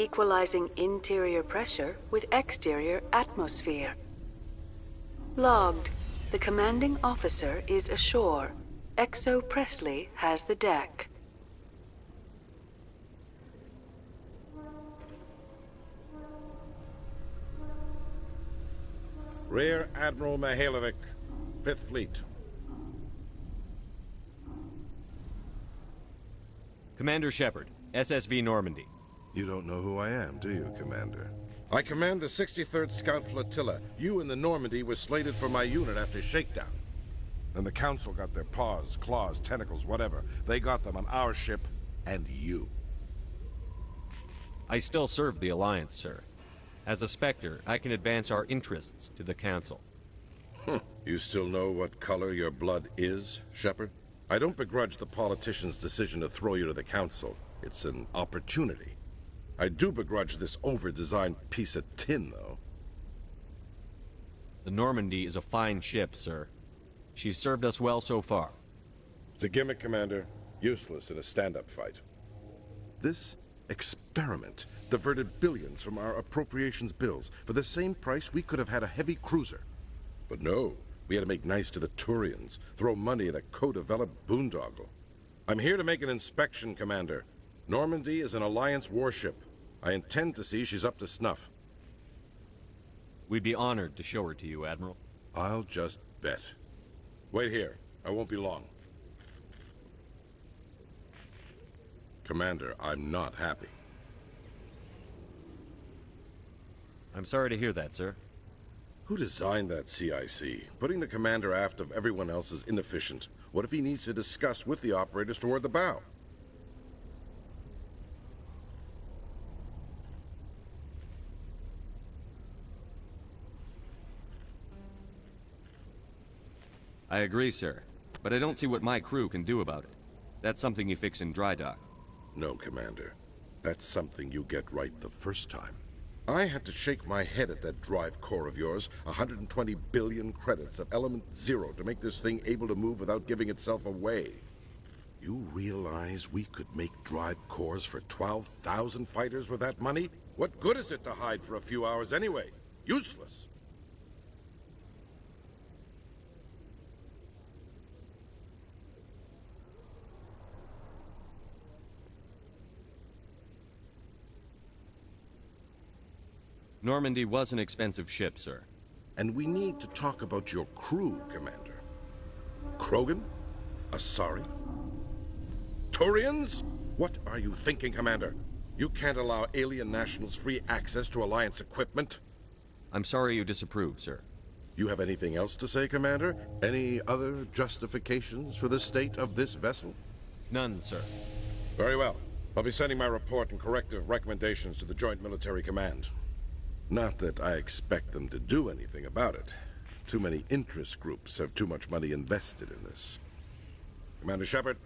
equalizing interior pressure with exterior atmosphere. Logged. The commanding officer is ashore. Exo Presley has the deck. Rear Admiral Mihailovic, 5th Fleet. Commander Shepard, SSV Normandy. You don't know who I am, do you, Commander? I command the 63rd Scout Flotilla. You and the Normandy were slated for my unit after shakedown. And the Council got their paws, claws, tentacles, whatever. They got them on our ship, and you. I still serve the Alliance, sir. As a Spectre, I can advance our interests to the Council. You still know what color your blood is, Shepard? I don't begrudge the politician's decision to throw you to the Council. It's an opportunity. I do begrudge this over-designed piece of tin, though. The Normandy is a fine ship, sir. She's served us well so far. It's a gimmick, Commander. Useless in a stand-up fight. This experiment diverted billions from our appropriations bills. For the same price, we could have had a heavy cruiser. But no, we had to make nice to the Turians, throw money at a co-developed boondoggle. I'm here to make an inspection, Commander. Normandy is an Alliance warship. I intend to see she's up to snuff. We'd be honored to show her to you, Admiral. I'll just bet. Wait here. I won't be long. Commander, I'm not happy. I'm sorry to hear that, sir. Who designed that CIC? Putting the commander aft of everyone else is inefficient. What if he needs to discuss with the operators toward the bow? I agree, sir. But I don't see what my crew can do about it. That's something you fix in dry dock. No, Commander. That's something you get right the first time. I had to shake my head at that drive core of yours, 120 billion credits of element 0 to make this thing able to move without giving itself away. You realize we could make drive cores for 12,000 fighters with that money? What good is it to hide for a few hours anyway? Useless. Normandy was an expensive ship, sir. And we need to talk about your crew, Commander. Krogan? Asari? Turians? What are you thinking, Commander? You can't allow alien nationals free access to Alliance equipment. I'm sorry you disapprove, sir. You have anything else to say, Commander? Any other justifications for the state of this vessel? None, sir. Very well. I'll be sending my report and corrective recommendations to the Joint Military Command. Not that I expect them to do anything about it. Too many interest groups have too much money invested in this. Commander Shepard?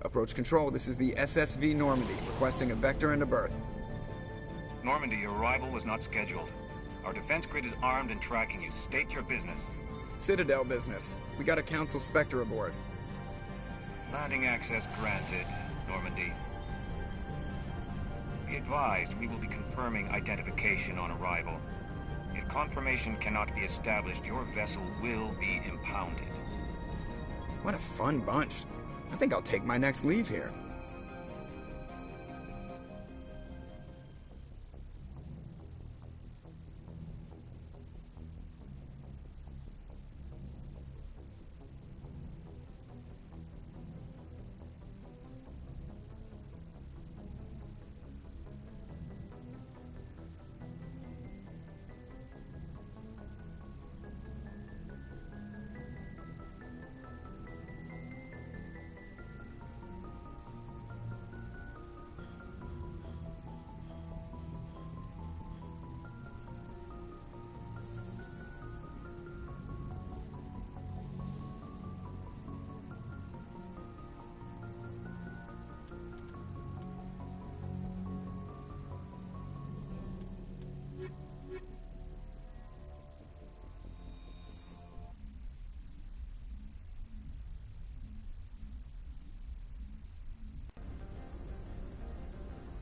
Approach control, this is the SSV Normandy, requesting a vector and a berth. Normandy, your arrival was not scheduled. Our defense grid is armed and tracking you. State your business. Citadel business. We got a Council Spectre aboard. Landing access granted, Normandy. Be advised, we will be confirming identification on arrival. If confirmation cannot be established, your vessel will be impounded. What a fun bunch. I think I'll take my next leave here.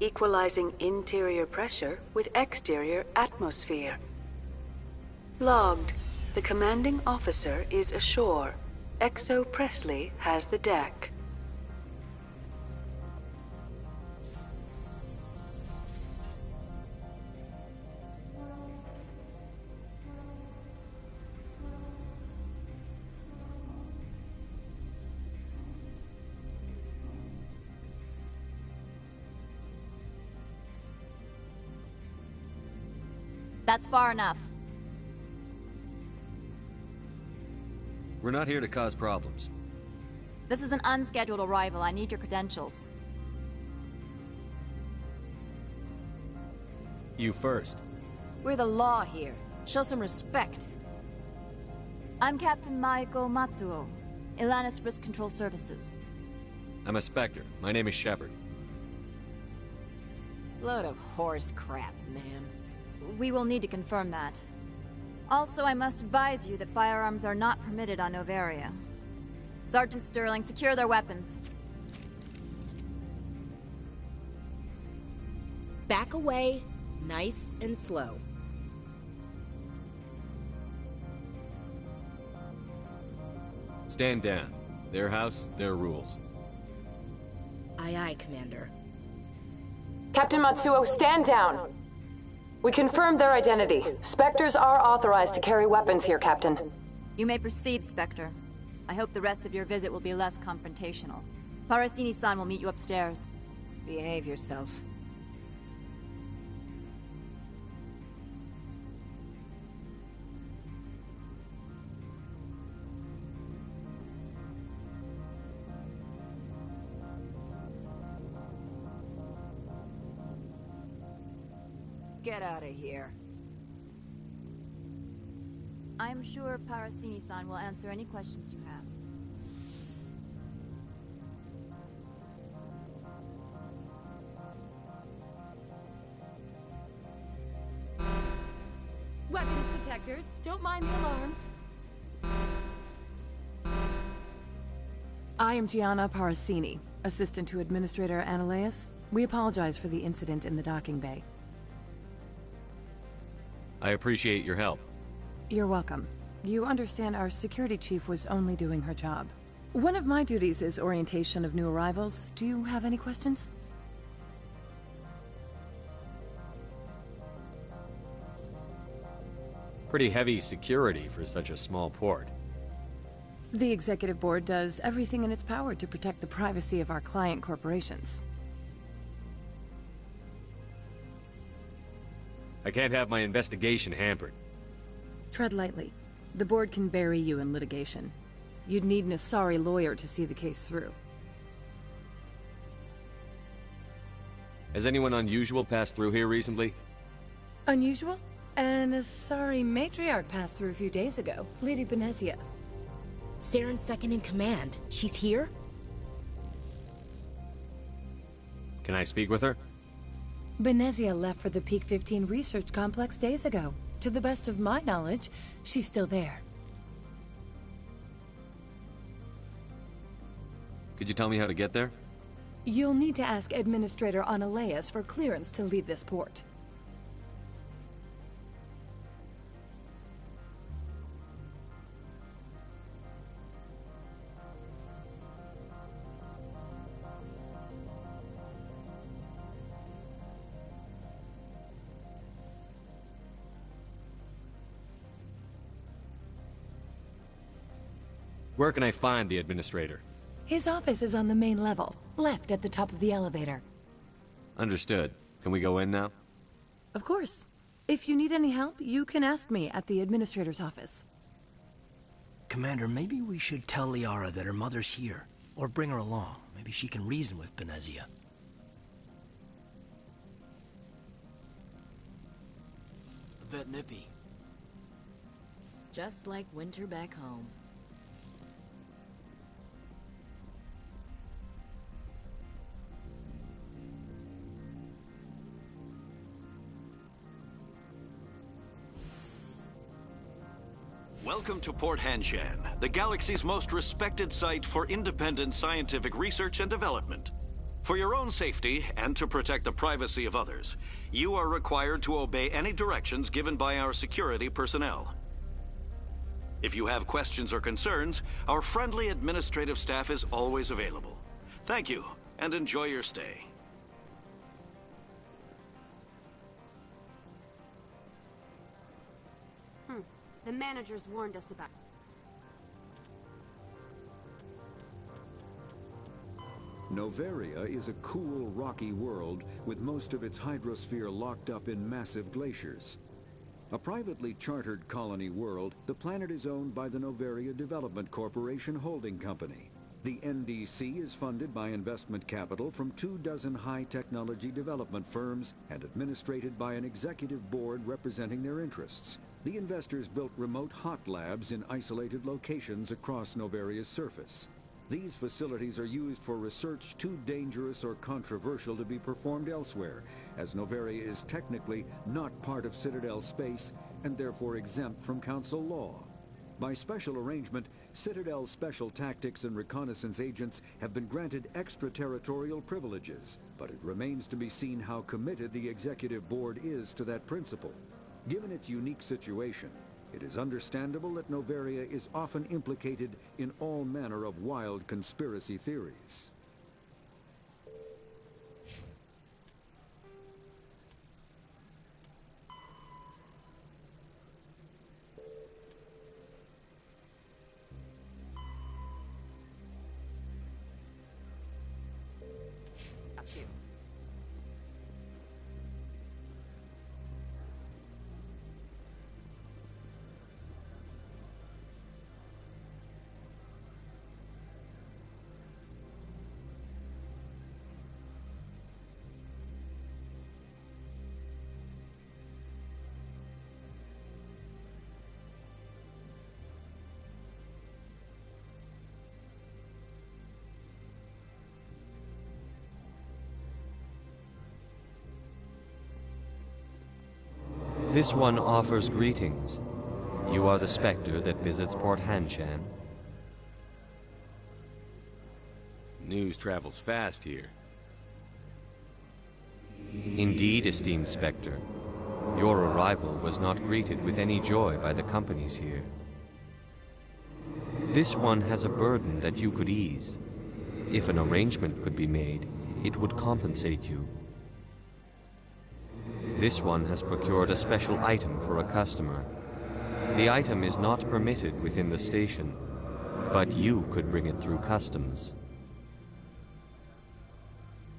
Equalizing interior pressure with exterior atmosphere. Logged. The commanding officer is ashore. XO Presley has the deck. That's far enough. We're not here to cause problems. This is an unscheduled arrival. I need your credentials. You first. We're the law here. Show some respect. I'm Captain Maiko Matsuo, Ilanis Risk Control Services. I'm a Spectre. My name is Shepard. Load of horse crap, man. We will need to confirm that. Also, I must advise you that firearms are not permitted on Noveria. Sergeant Sterling, secure their weapons. Back away, nice and slow. Stand down. Their house, their rules. Aye, aye, Commander. Captain Matsuo, stand down! We confirmed their identity. Spectres are authorized to carry weapons here, Captain. You may proceed, Spectre. I hope the rest of your visit will be less confrontational. Parasini-san will meet you upstairs. Behave yourself. Get out of here. I am sure Parasini-san will answer any questions you have. Weapons detectors. Don't mind the alarms. I am Gianna Parasini, assistant to Administrator Ananias. We apologize for the incident in the docking bay. I appreciate your help. You're welcome. You understand our security chief was only doing her job. One of my duties is orientation of new arrivals. Do you have any questions? Pretty heavy security for such a small port. The Executive Board does everything in its power to protect the privacy of our client corporations. I can't have my investigation hampered. Tread lightly. The board can bury you in litigation. You'd need an Asari lawyer to see the case through. Has anyone unusual passed through here recently? Unusual? An Asari Matriarch passed through a few days ago. Lady Benezia. Saren's second in command. She's here? Can I speak with her? Benezia left for the Peak 15 research complex days ago. To the best of my knowledge, she's still there. Could you tell me how to get there? You'll need to ask Administrator Analeas for clearance to leave this port. Where can I find the Administrator? His office is on the main level, left at the top of the elevator. Understood. Can we go in now? Of course. If you need any help, you can ask me at the Administrator's office. Commander, maybe we should tell Liara that her mother's here. Or bring her along. Maybe she can reason with Benezia. A bit nippy. Just like winter back home. Welcome to Port Hanshan, the galaxy's most respected site for independent scientific research and development. For your own safety and to protect the privacy of others, you are required to obey any directions given by our security personnel. If you have questions or concerns, our friendly administrative staff is always available. Thank you, and enjoy your stay. The managers warned us about... Noveria is a cool, rocky world with most of its hydrosphere locked up in massive glaciers. A privately chartered colony world, the planet is owned by the Noveria Development Corporation Holding Company. The NDC is funded by investment capital from 24 high-technology development firms and administrated by an executive board representing their interests. The investors built remote hot labs in isolated locations across Noveria's surface. These facilities are used for research too dangerous or controversial to be performed elsewhere, as Noveria is technically not part of Citadel space and therefore exempt from Council law. By special arrangement, Citadel's special tactics and reconnaissance agents have been granted extraterritorial privileges, but it remains to be seen how committed the Executive Board is to that principle. Given its unique situation, it is understandable that Noveria is often implicated in all manner of wild conspiracy theories. Got you. This one offers greetings. You are the Spectre that visits Port Hanshan. News travels fast here. Indeed, esteemed Spectre. Your arrival was not greeted with any joy by the companies here. This one has a burden that you could ease. If an arrangement could be made, it would compensate you. This one has procured a special item for a customer. The item is not permitted within the station, but you could bring it through customs.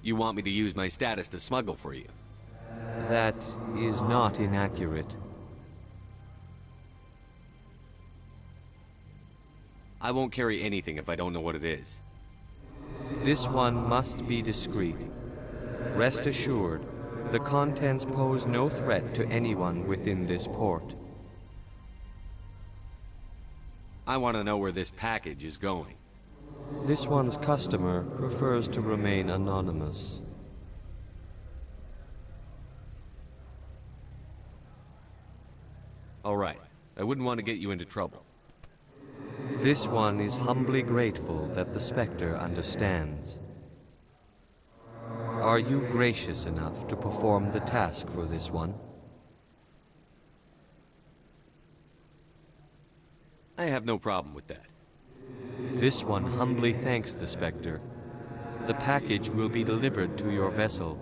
You want me to use my status to smuggle for you? That is not inaccurate. I won't carry anything if I don't know what it is. This one must be discreet. Rest assured, the contents pose no threat to anyone within this port. I want to know where this package is going. This one's customer prefers to remain anonymous. All right. I wouldn't want to get you into trouble. This one is humbly grateful that the Spectre understands. Are you gracious enough to perform the task for this one? I have no problem with that. This one humbly thanks the Spectre. The package will be delivered to your vessel.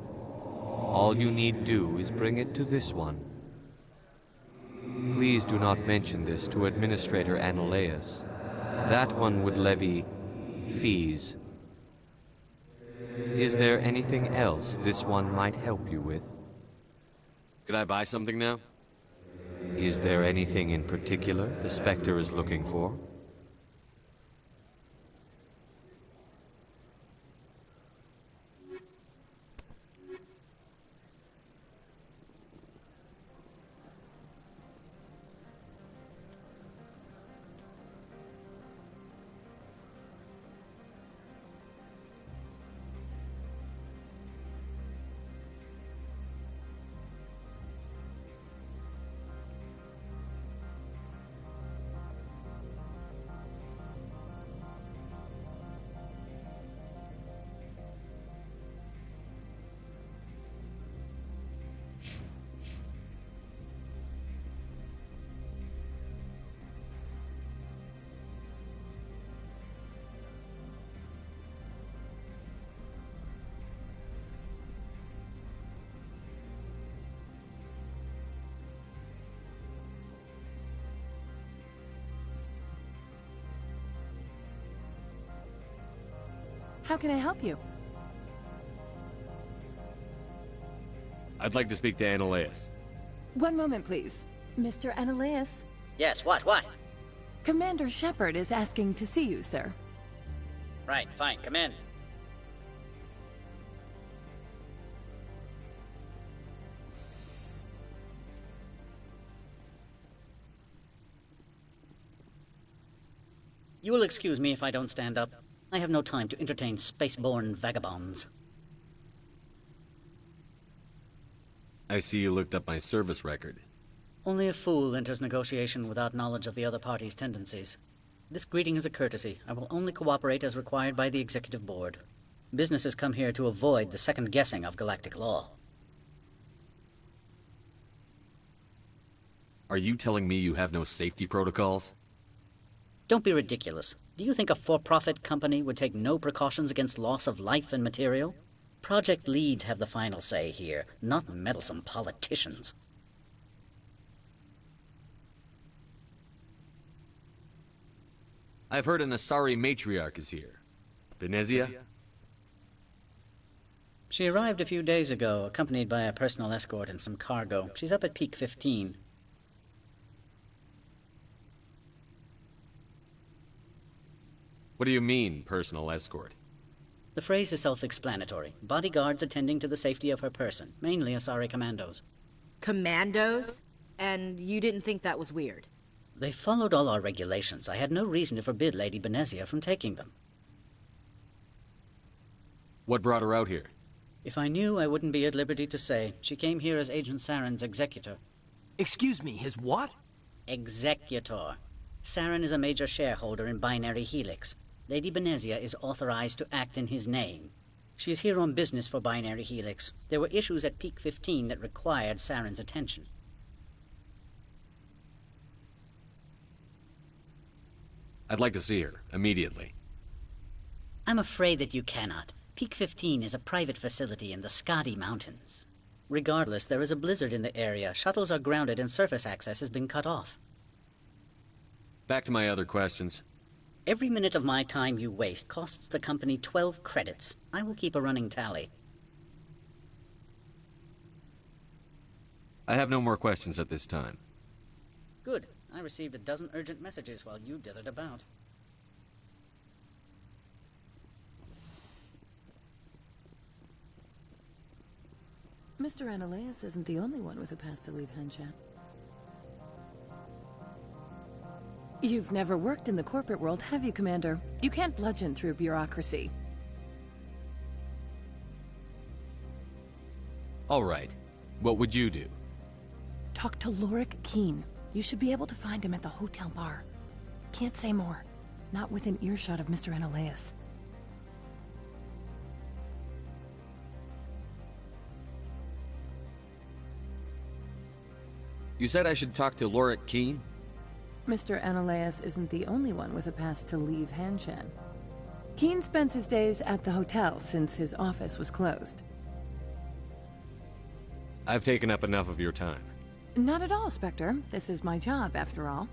All you need do is bring it to this one. Please do not mention this to Administrator Analaeus. That one would levy fees. Is there anything else this one might help you with? Could I buy something now? Is there anything in particular the Spectre is looking for? How can I help you? I'd like to speak to Analaeus. One moment, please. Mr. Analaeus? Yes, what? Commander Shepard is asking to see you, sir. Right, fine, come in. You will excuse me if I don't stand up. I have no time to entertain spaceborne vagabonds. I see you looked up my service record. Only a fool enters negotiation without knowledge of the other party's tendencies. This greeting is a courtesy. I will only cooperate as required by the Executive Board. Businesses come here to avoid the second guessing of galactic law. Are you telling me you have no safety protocols? Don't be ridiculous. Do you think a for-profit company would take no precautions against loss of life and material? Project leads have the final say here, not meddlesome politicians. I've heard an Asari Matriarch is here. Venezia? She arrived a few days ago, accompanied by a personal escort and some cargo. She's up at peak 15. What do you mean, personal escort? The phrase is self-explanatory. Bodyguards attending to the safety of her person, mainly Asari commandos. Commandos? And you didn't think that was weird? They followed all our regulations. I had no reason to forbid Lady Benezia from taking them. What brought her out here? If I knew, I wouldn't be at liberty to say. She came here as Agent Saren's executor. Excuse me, his what? Executor. Saren is a major shareholder in Binary Helix. Lady Benezia is authorized to act in his name. She is here on business for Binary Helix. There were issues at Peak 15 that required Saren's attention. I'd like to see her, immediately. I'm afraid that you cannot. Peak 15 is a private facility in the Skadi Mountains. Regardless, there is a blizzard in the area. Shuttles are grounded and surface access has been cut off. Back to my other questions. Every minute of my time you waste costs the company 12 credits. I will keep a running tally. I have no more questions at this time. Good. I received a dozen urgent messages while you dithered about. Mr. Analaeus isn't the only one with a pass to leave Hanshan. You've never worked in the corporate world, have you, Commander? You can't bludgeon through bureaucracy. All right. What would you do? Talk to Lorik Keen. You should be able to find him at the hotel bar. Can't say more. Not within earshot of Mr. Ananias. You said I should talk to Lorik Keene? Mr. Ananias isn't the only one with a pass to leave Hanshan. Keene spends his days at the hotel since his office was closed. I've taken up enough of your time. Not at all, Spectre. This is my job, after all.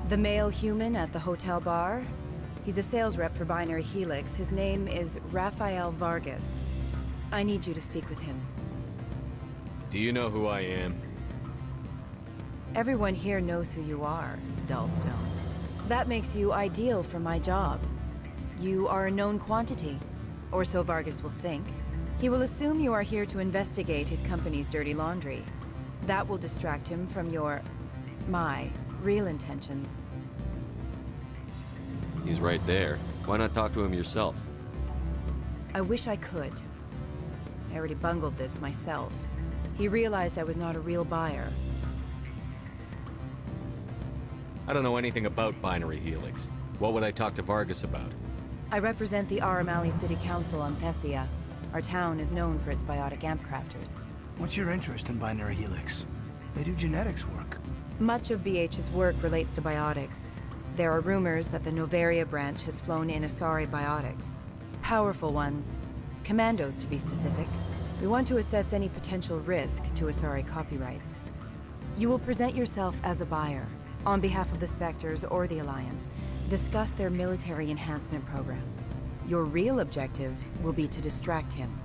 The male human at the hotel bar? He's a sales rep for Binary Helix. His name is Rafael Vargas. I need you to speak with him. Do you know who I am? Everyone here knows who you are, Dullstone. That makes you ideal for my job. You are a known quantity, or so Vargas will think. He will assume you are here to investigate his company's dirty laundry. That will distract him from my real intentions. He's right there. Why not talk to him yourself? I wish I could. I already bungled this myself. He realized I was not a real buyer. I don't know anything about Binary Helix. What would I talk to Vargas about? I represent the Aramali City Council on Thessia. Our town is known for its biotic amp crafters. What's your interest in Binary Helix? They do genetics work. Much of BH's work relates to biotics. There are rumors that the Noveria branch has flown in Asari biotics. Powerful ones. Commandos, to be specific. We want to assess any potential risk to Asari copyrights. You will present yourself as a buyer, on behalf of the Spectres or the Alliance. Discuss their military enhancement programs. Your real objective will be to distract him.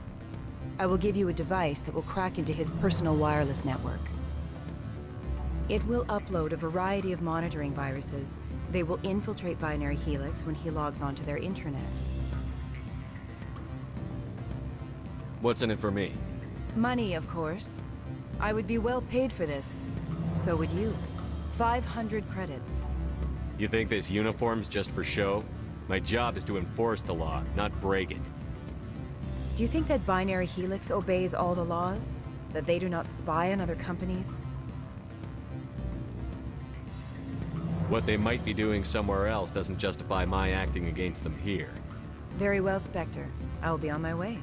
I will give you a device that will crack into his personal wireless network. It will upload a variety of monitoring viruses. They will infiltrate Binary Helix when he logs onto their intranet. What's in it for me? Money, of course. I would be well paid for this. So would you. 500 credits. You think this uniform's just for show? My job is to enforce the law, not break it. Do you think that Binary Helix obeys all the laws? That they do not spy on other companies? What they might be doing somewhere else doesn't justify my acting against them here. Very well, Spectre. I will be on my way.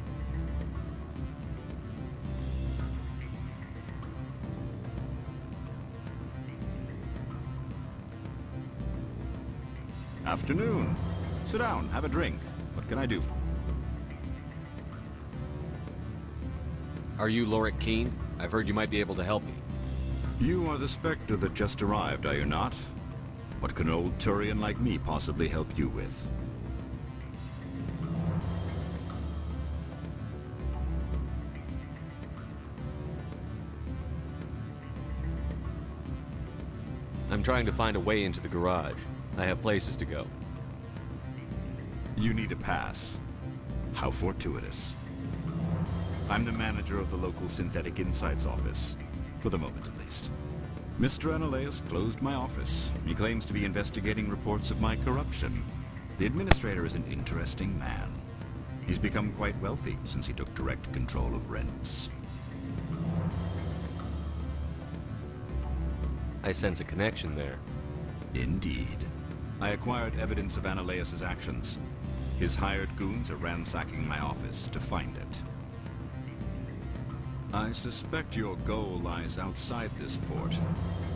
Afternoon. Sit down, have a drink. What can I do? Are you Lorik Keene? I've heard you might be able to help me. You are the Spectre that just arrived, are you not? What can an old Turian like me possibly help you with? I'm trying to find a way into the garage. I have places to go. You need a pass. How fortuitous. I'm the manager of the local Synthetic Insights office. For the moment, at least. Mr. Ananias closed my office. He claims to be investigating reports of my corruption. The administrator is an interesting man. He's become quite wealthy since he took direct control of rents. I sense a connection there. Indeed. I acquired evidence of Ananias' actions. His hired goons are ransacking my office to find it. I suspect your goal lies outside this port.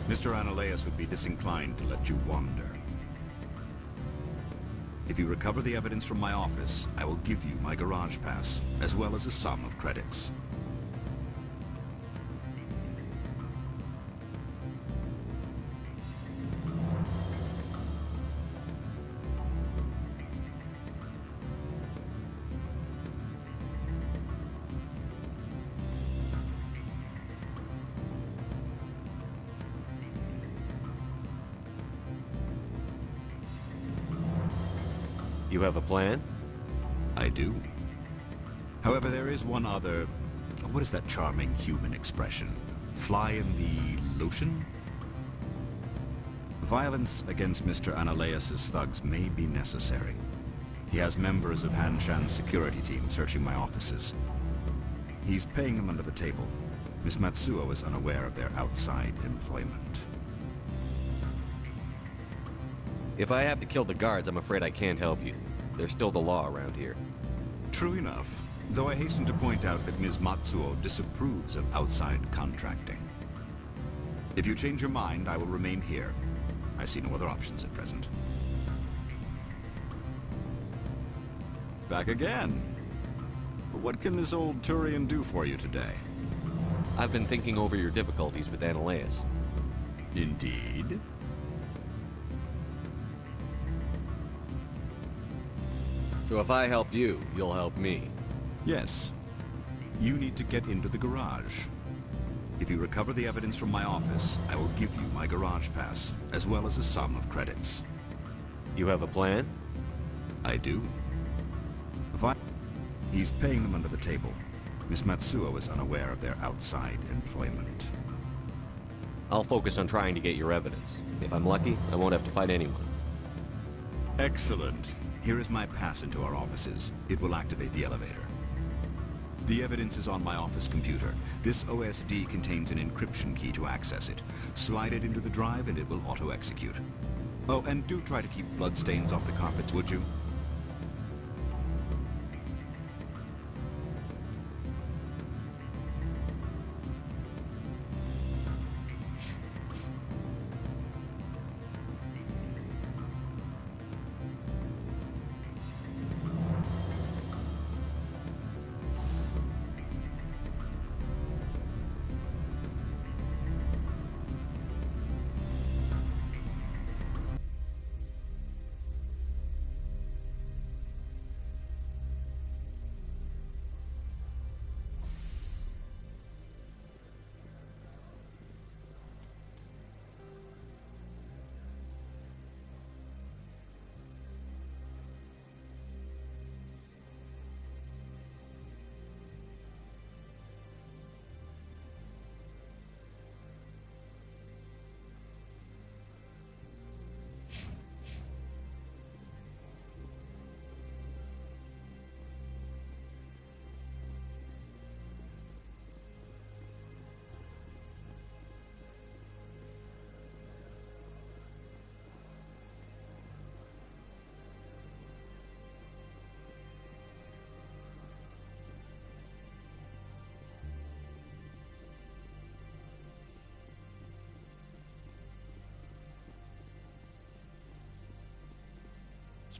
Mr. Ananias would be disinclined to let you wander. If you recover the evidence from my office, I will give you my garage pass, as well as a sum of credits. You have a plan? I do. However, there is one other... What is that charming human expression? Fly in the lotion? Violence against Mr. Ananias' thugs may be necessary. He has members of Han Shan's security team searching my offices. He's paying them under the table. Miss Matsuo is unaware of their outside employment. If I have to kill the guards, I'm afraid I can't help you. There's still the law around here. True enough, though I hasten to point out that Ms. Matsuo disapproves of outside contracting. If you change your mind, I will remain here. I see no other options at present. Back again. What can this old Turian do for you today? I've been thinking over your difficulties with Ananias. Indeed? So if I help you, you'll help me. Yes. You need to get into the garage. If you recover the evidence from my office, I will give you my garage pass, as well as a sum of credits. You have a plan? I do. He's paying them under the table. Miss Matsuo is unaware of their outside employment. I'll focus on trying to get your evidence. If I'm lucky, I won't have to fight anyone. Excellent. Here is my pass into our offices. It will activate the elevator. The evidence is on my office computer. This OSD contains an encryption key to access it. Slide it into the drive and it will auto-execute. Oh, and do try to keep bloodstains off the carpets, would you?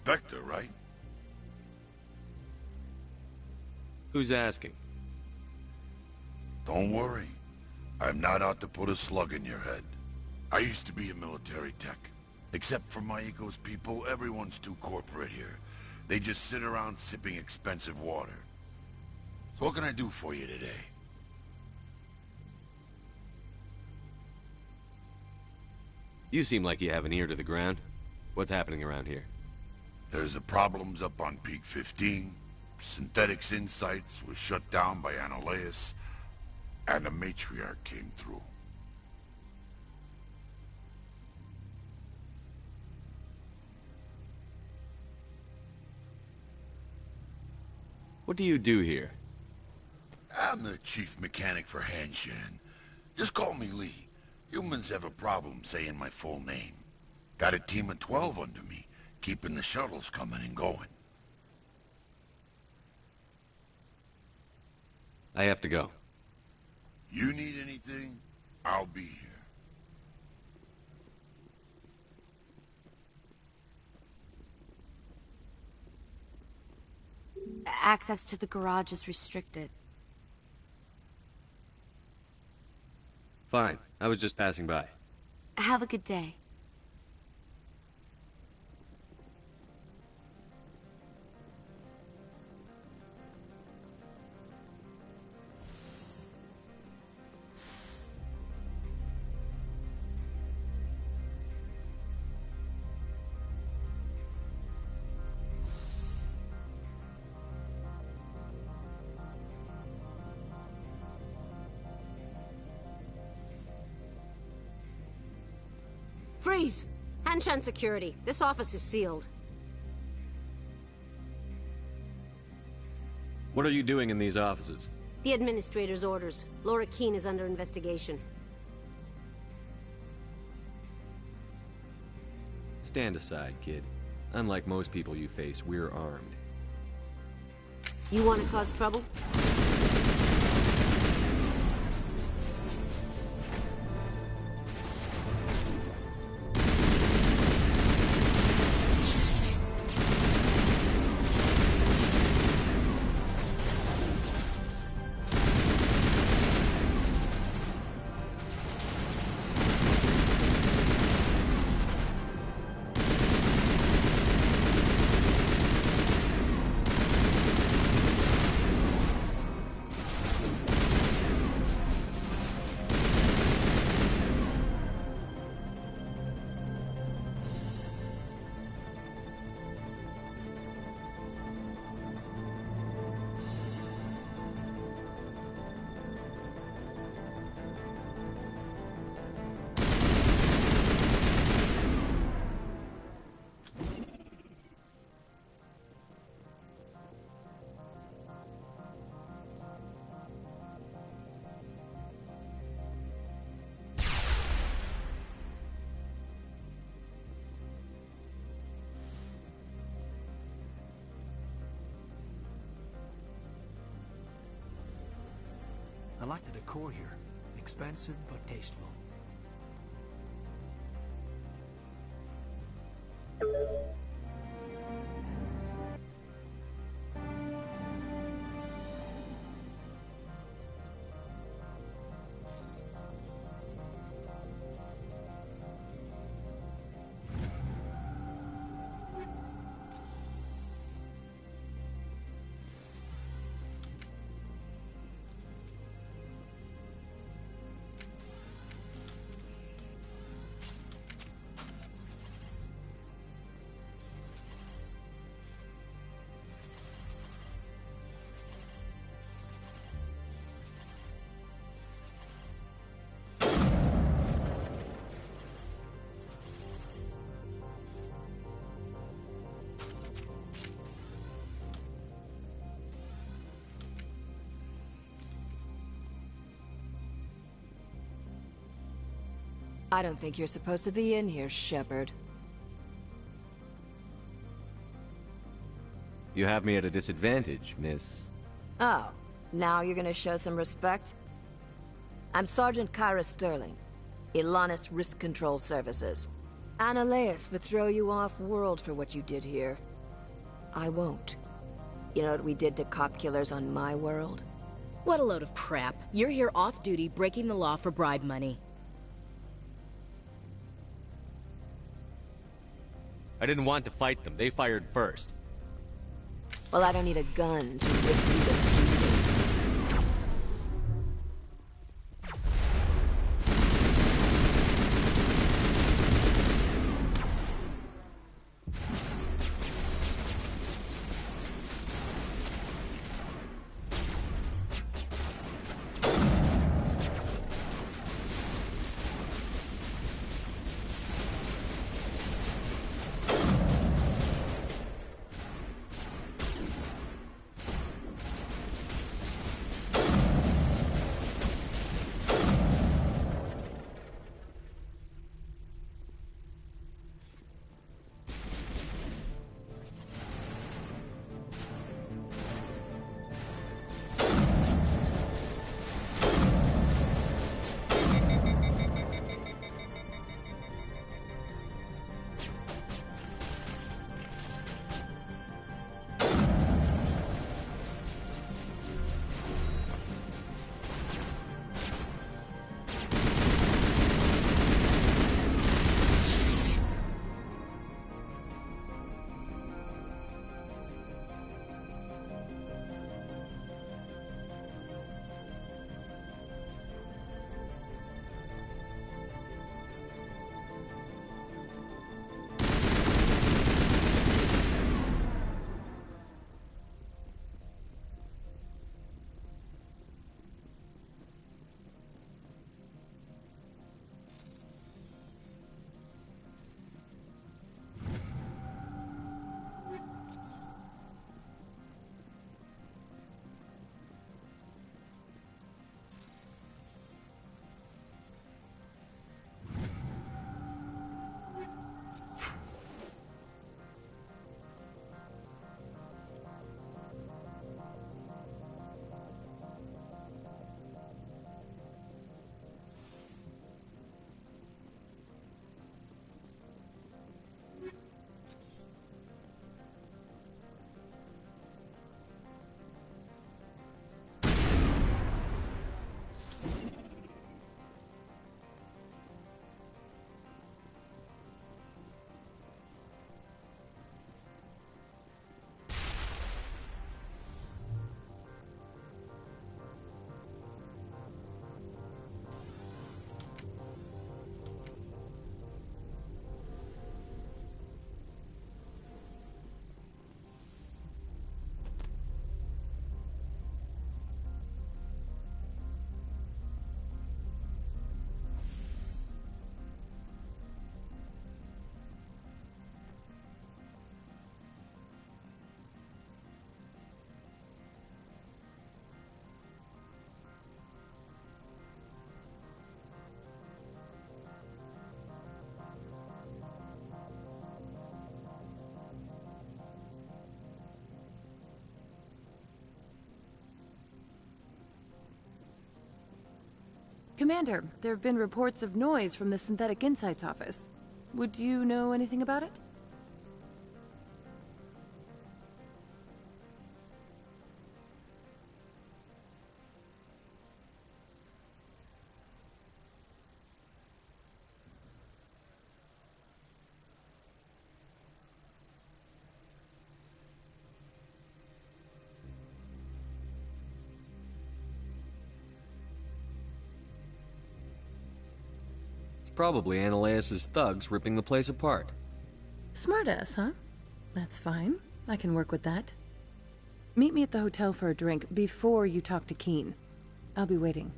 Spectre, right? Who's asking? Don't worry. I'm not out to put a slug in your head. I used to be in military tech. Except for my eco's people, everyone's too corporate here. They just sit around sipping expensive water. So what can I do for you today? You seem like you have an ear to the ground. What's happening around here? There's the problems up on Peak 15. Synthetics Insights was shut down by Annihilus, and the Matriarch came through. What do you do here? I'm the chief mechanic for Hanshan. Just call me Lee. Humans have a problem saying my full name. Got a team of 12 under me, keeping the shuttles coming and going. I have to go. You need anything, I'll be here. Access to the garage is restricted. Fine. I was just passing by. Have a good day. Freeze! Hanshan security. This office is sealed. What are you doing in these offices? The administrator's orders. Laura Keene is under investigation. Stand aside, kid. Unlike most people you face, we're armed. You want to cause trouble? I like the decor here. Expensive but tasteful. I don't think you're supposed to be in here, Shepard. You have me at a disadvantage, miss. Oh, now you're gonna show some respect? I'm Sergeant Kyra Sterling, Ilanis Risk Control Services. Annihilus would throw you off-world for what you did here. I won't. You know what we did to cop killers on my world? What a load of crap. You're here off-duty breaking the law for bribe money. I didn't want to fight them. They fired first. Well, I don't need a gun to rip you to pieces. Commander, there have been reports of noise from the Synthetic Insights office. Would you know anything about it? Probably Ananias' thugs ripping the place apart. Smartass, huh? That's fine. I can work with that. Meet me at the hotel for a drink before you talk to Keen. I'll be waiting.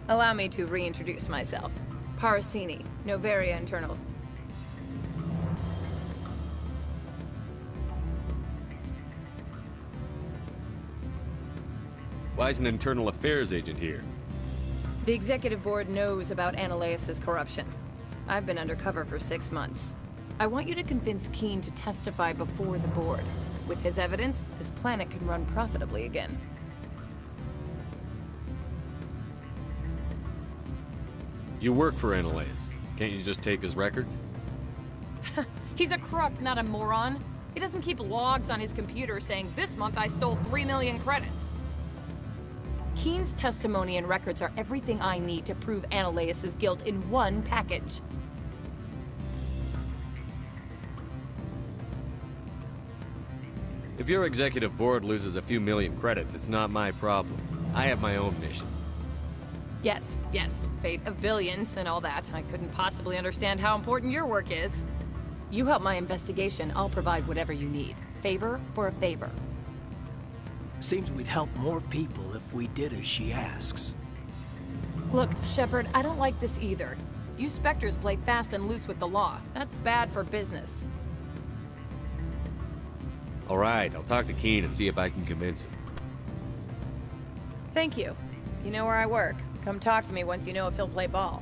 Allow me to reintroduce myself. Parasini, Noveria Internal. Why is an internal affairs agent here? The executive board knows about Ananias' corruption. I've been undercover for 6 months. I want you to convince Keen to testify before the board. With his evidence, this planet can run profitably again. You work for Ananias. Can't you just take his records? He's a crook, not a moron. He doesn't keep logs on his computer saying, "This month I stole 3 million credits." Keen's testimony and records are everything I need to prove Ananias' guilt in one package. If your executive board loses a few million credits, it's not my problem. I have my own mission. Yes, fate of billions and all that. I couldn't possibly understand how important your work is. You help my investigation, I'll provide whatever you need. Favor for a favor. Seems we'd help more people if we did as she asks. Look, Shepard, I don't like this either. You Spectres play fast and loose with the law. That's bad for business. All right, I'll talk to Keen and see if I can convince him. Thank you. You know where I work. Come talk to me once you know if he'll play ball.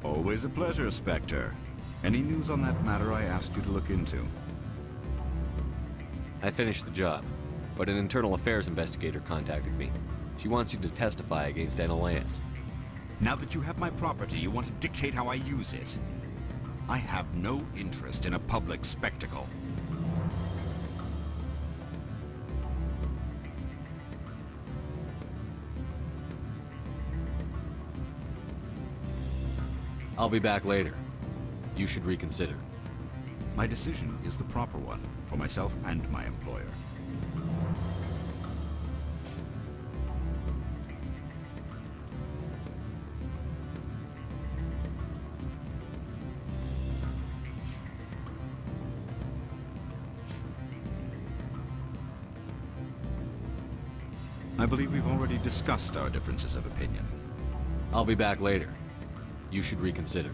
Always a pleasure, Spectre. Any news on that matter I asked you to look into? I finished the job, but an internal affairs investigator contacted me. She wants you to testify against Ananias. Now that you have my property, you want to dictate how I use it. I have no interest in a public spectacle. I'll be back later. You should reconsider. My decision is the proper one, for myself and my employer. I believe we've already discussed our differences of opinion. I'll be back later. You should reconsider.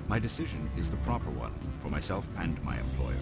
My decision is the proper one for myself and my employer.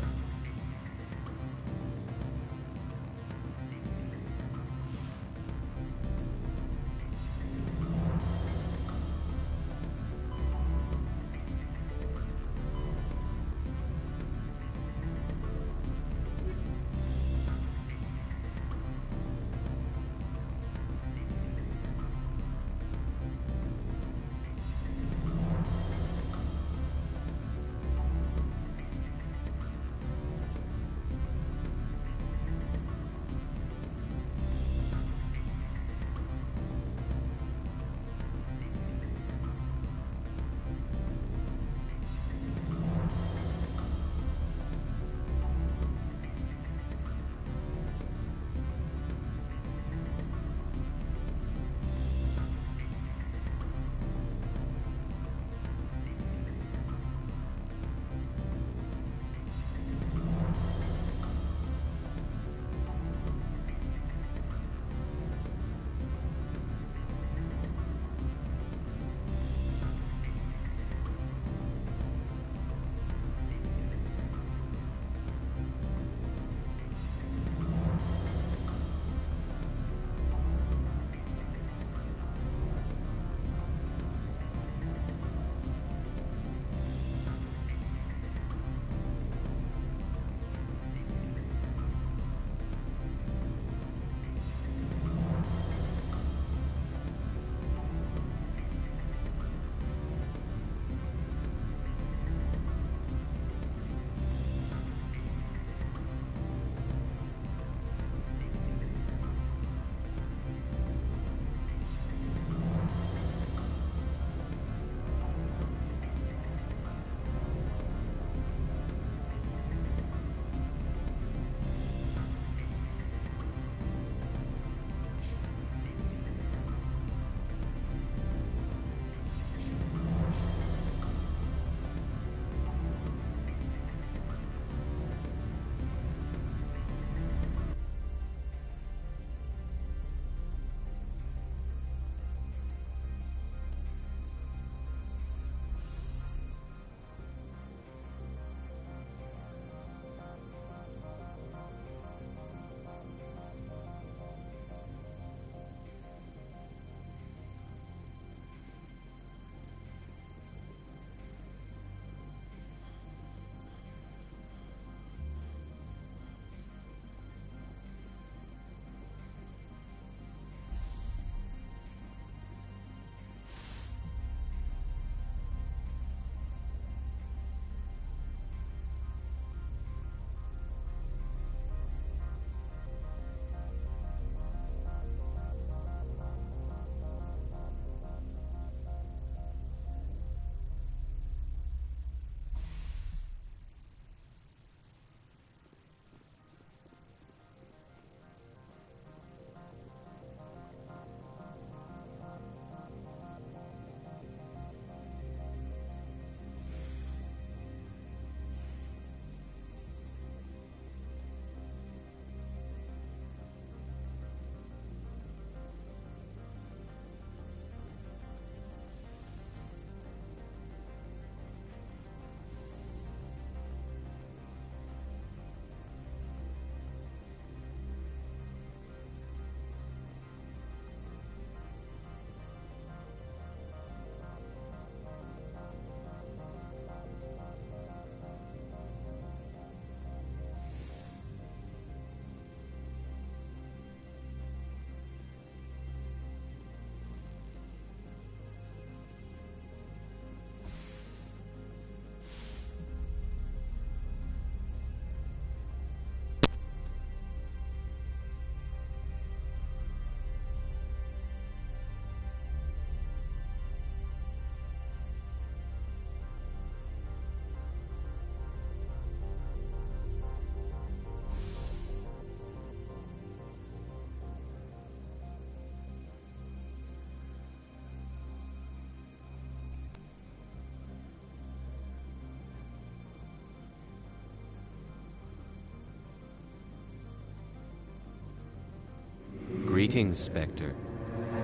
Greetings, Spectre.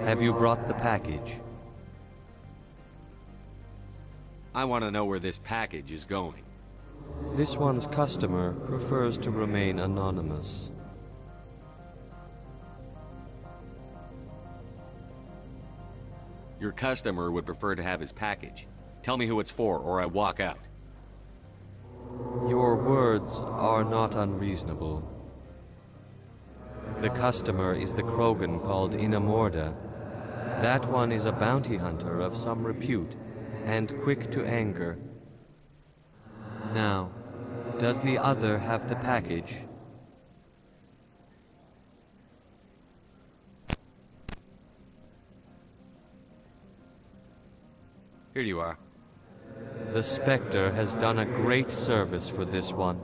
Have you brought the package? I want to know where this package is going. This one's customer prefers to remain anonymous. Your customer would prefer to have his package. Tell me who it's for, or I walk out. Your words are not unreasonable. The customer is the Krogan called Inamorda. That one is a bounty hunter of some repute, and quick to anger. Now, does the other have the package? Here you are. The Spectre has done a great service for this one.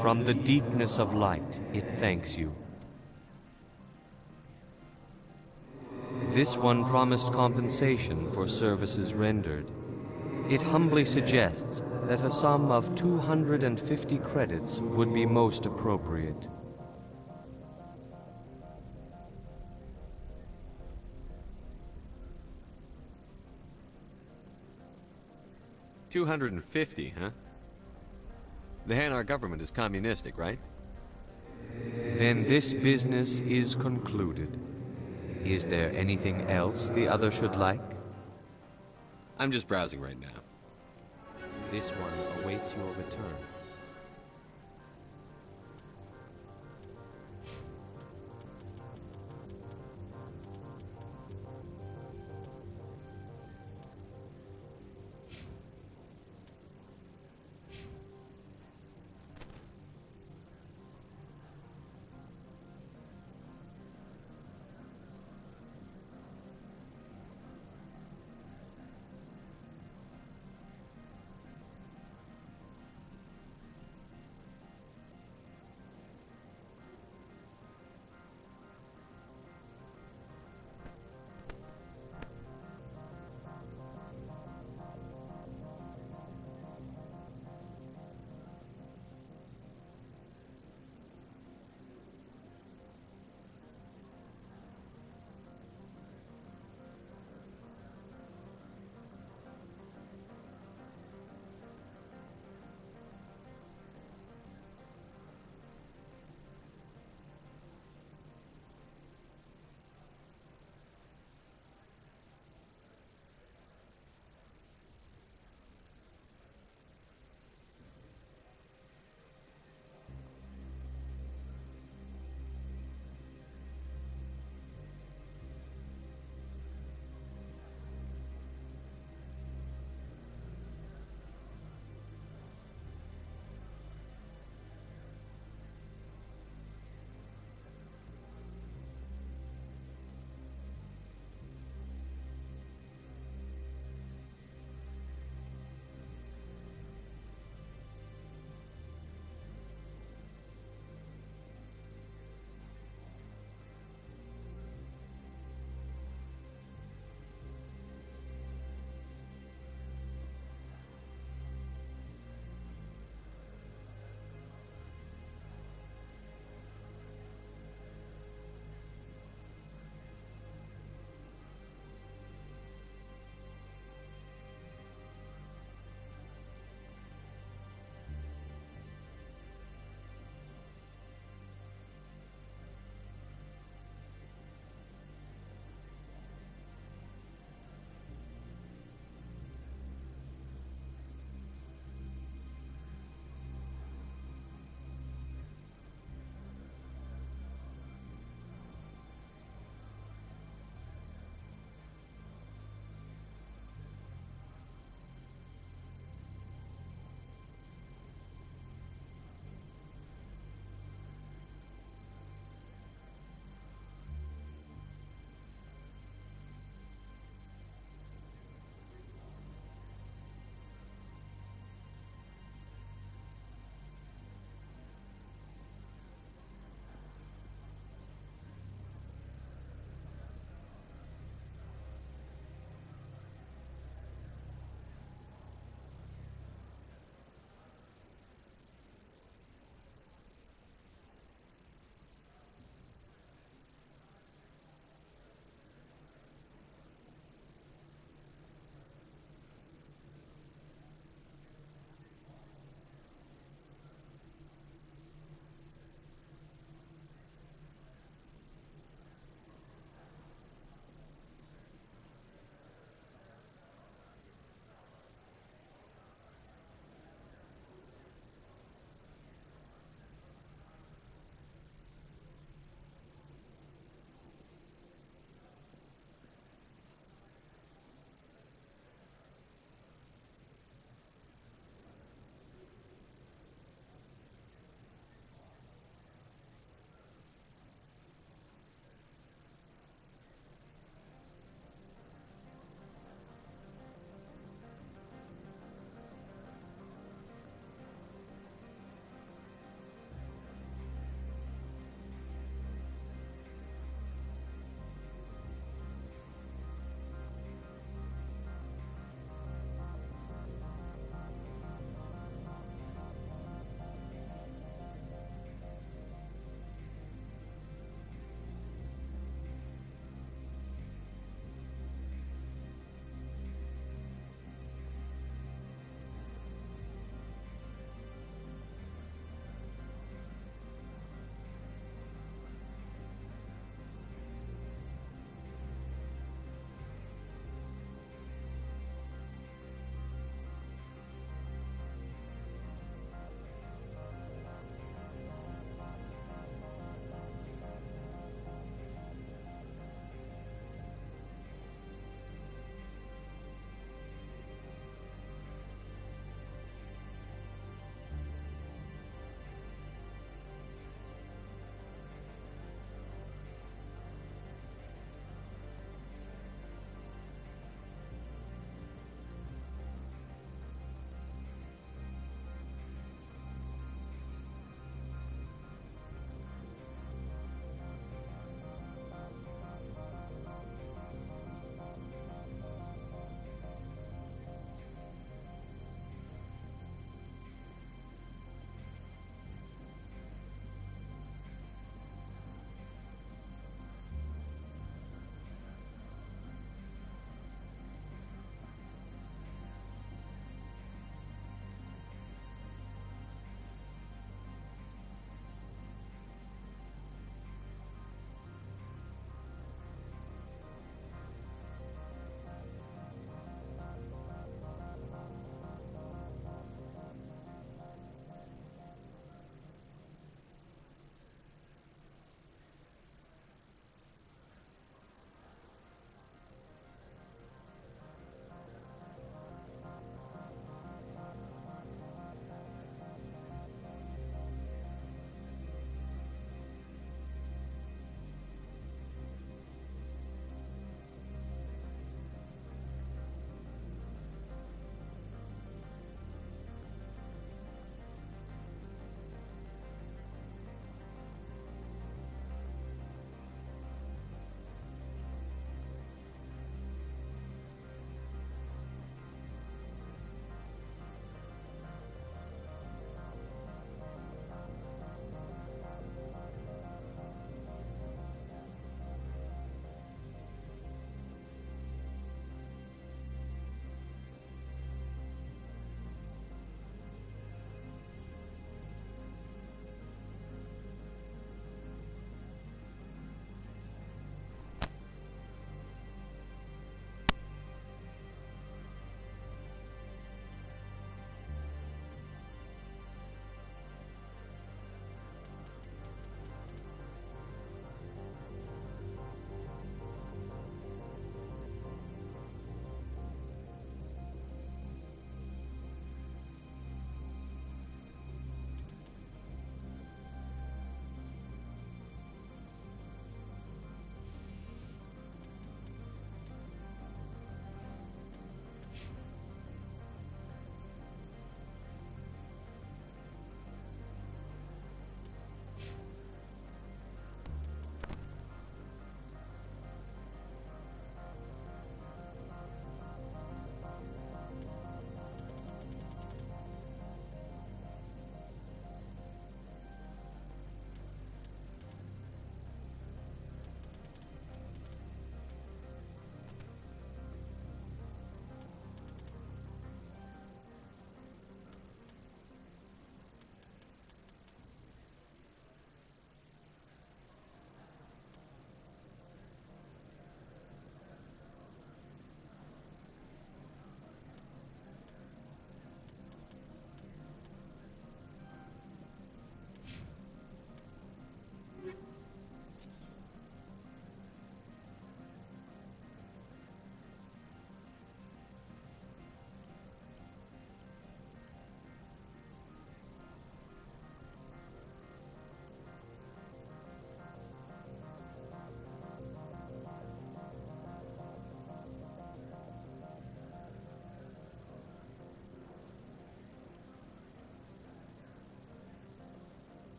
From the deepness of light, it thanks you. This one promised compensation for services rendered. It humbly suggests that a sum of 250 credits would be most appropriate. $250, huh? The Hanar government is communistic, right? Then this business is concluded. Is there anything else the other should like? I'm just browsing right now. This one awaits your return.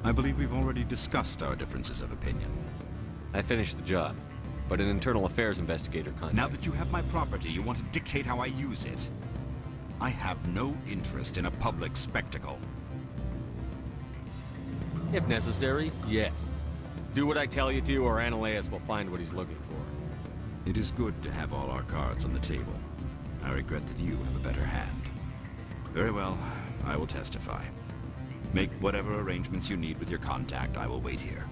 I believe we've already discussed our differences of opinion. I finished the job, but an internal affairs investigator contacted. Now that you have my property, you want to dictate how I use it. I have no interest in a public spectacle. If necessary, yes. Do what I tell you to, or Ananias will find what he's looking for. It is good to have all our cards on the table. I regret that you have a better hand. Very well, I will testify. Make whatever arrangements you need with your contact. I will wait here.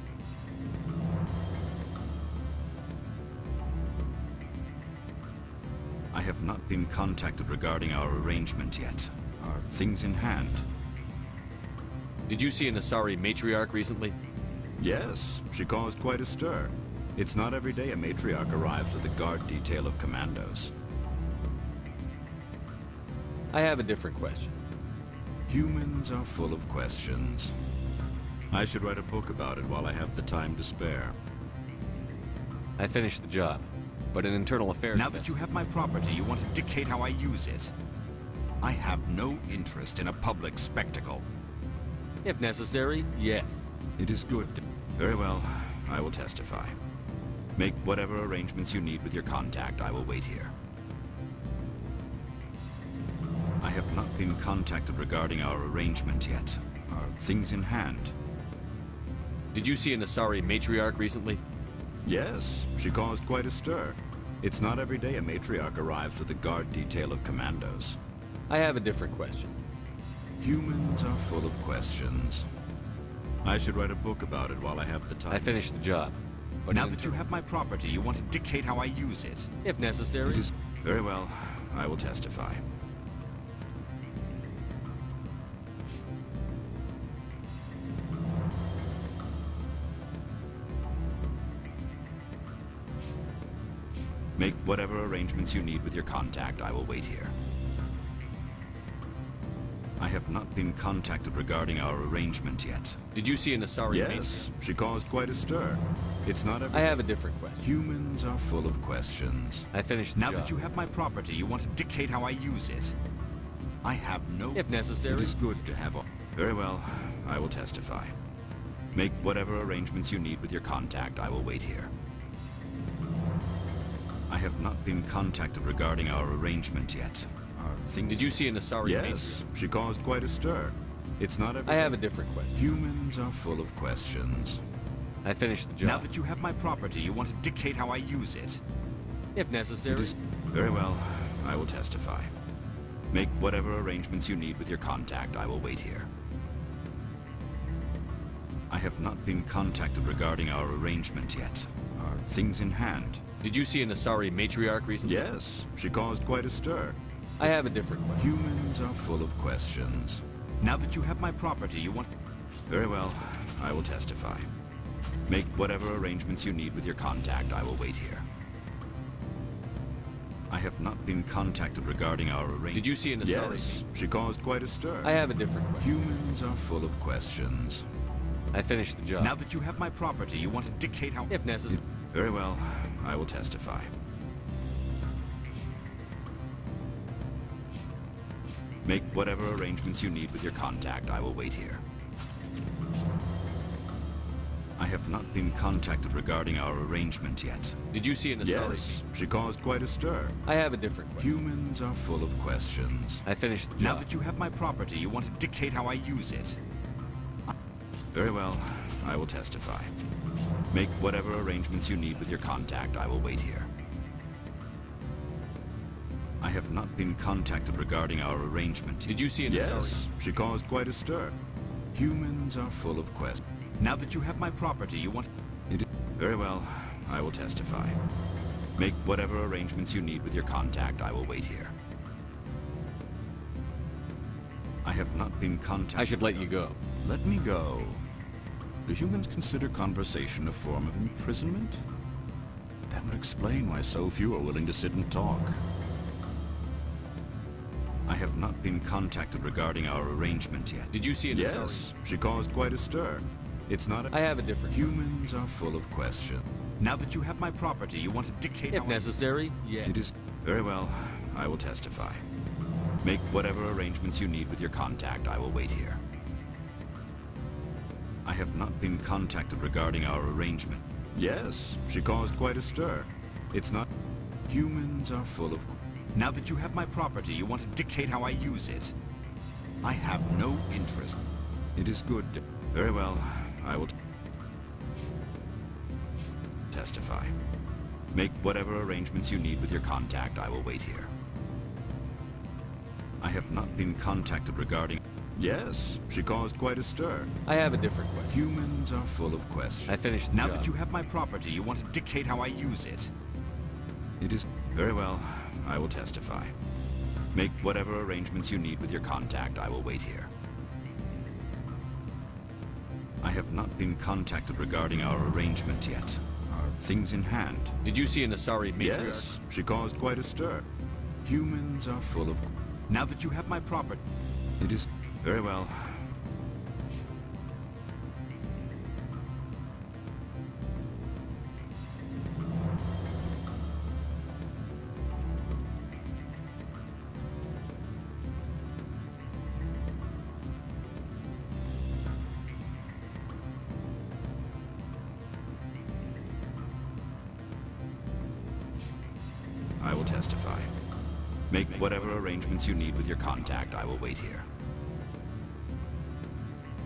I have not been contacted regarding our arrangement yet. Are things in hand? Did you see an Asari Matriarch recently? Yes, she caused quite a stir. It's not every day a matriarch arrives with a guard detail of commandos. I have a different question. Humans are full of questions. I should write a book about it while I have the time to spare. I finished the job, but an internal affairs... Now that you have my property, you want to dictate how I use it. I have no interest in a public spectacle. If necessary, yes. It is good. Very well, I will testify. Make whatever arrangements you need with your contact. I will wait here. I have not been contacted regarding our arrangement yet. Are things in hand? Did you see an Asari Matriarch recently? Yes, she caused quite a stir. It's not every day a matriarch arrives with a guard detail of commandos. I have a different question. Humans are full of questions. I should write a book about it while I have the time. I finished the job. But now that you have my property, you want to dictate how I use it. If necessary. It is very well. I will testify. Make whatever arrangements you need with your contact. I will wait here. I have not been contacted regarding our arrangement yet. Did you see an Asari Matriarch? Yes, she caused quite a stir. It's not every... I have a different question. Humans are full of questions. I finished the now job. That you have my property, you want to dictate how I use it. I have no... If necessary. It is good to have... Very well, I will testify. Make whatever arrangements you need with your contact. I will wait here. I have not been contacted regarding our arrangement yet. Did you see an Asari Matriarch? Yes, she caused quite a stir. It's not every... I have a different question. Humans are full of questions. I finished the job. Now that you have my property, you want to dictate how I use it. If necessary. Very well, I will testify. Make whatever arrangements you need with your contact. I will wait here. I have not been contacted regarding our arrangement yet. Are things in hand? Did you see an Asari Matriarch recently? Yes, she caused quite a stir. I have a different question. Humans are full of questions. Now that you have my property, you want... Very well, I will testify. Make whatever arrangements you need with your contact. I will wait here. I have not been contacted regarding our arrangement. Did you see an Asari? Yes, she caused quite a stir. I have a different question. Humans are full of questions. I finished the job. Now that you have my property, you want to dictate how... If necessary. Very well, I will testify. Make whatever arrangements you need with your contact. I will wait here. I have not been contacted regarding our arrangement yet. Did you see an Asari? Yes, she caused quite a stir. I have a different question. Humans are full of questions. I finished the job. Now that you have my property, you want to dictate how I use it. Very well, I will testify. Make whatever arrangements you need with your contact. I will wait here. I have not been contacted regarding our arrangement. Did you see an Asari? Yes, she caused quite a stir. Humans are full of questions. Now that you have my property, you want... Very well, I will testify. Make whatever arrangements you need with your contact. I will wait here. I have not been contacted... I should let you go. Let me go. Do humans consider conversation a form of imprisonment? That would explain why so few are willing to sit and talk. I have not been contacted regarding our arrangement yet. Did you see an Asari? Yes, she caused quite a stir. It's not I have a different... Humans are full of questions. Now that you have my property, you want to dictate... If necessary, yes. It is... Very well, I will testify. Make whatever arrangements you need with your contact. I will wait here. I have not been contacted regarding our arrangement. Yes, she caused quite a stir. It's not... Humans are full of... Now that you have my property, you want to dictate how I use it. I have no interest. It is good. Very well, I will... testify. Make whatever arrangements you need with your contact. I will wait here. I have not been contacted regarding... Yes, she caused quite a stir. I have a different question. Humans are full of questions. I finished the Now job. that you have my property, you want to dictate how I use it. It is... Very well, I will testify. Make whatever arrangements you need with your contact. I will wait here. I have not been contacted regarding our arrangement yet. Are things in hand? Did you see an Asari Matriarch? Yes, she caused quite a stir. Humans are full of... Now that you have my property... It is... Very well. I will testify. Make whatever arrangements you need with your contact. I will wait here.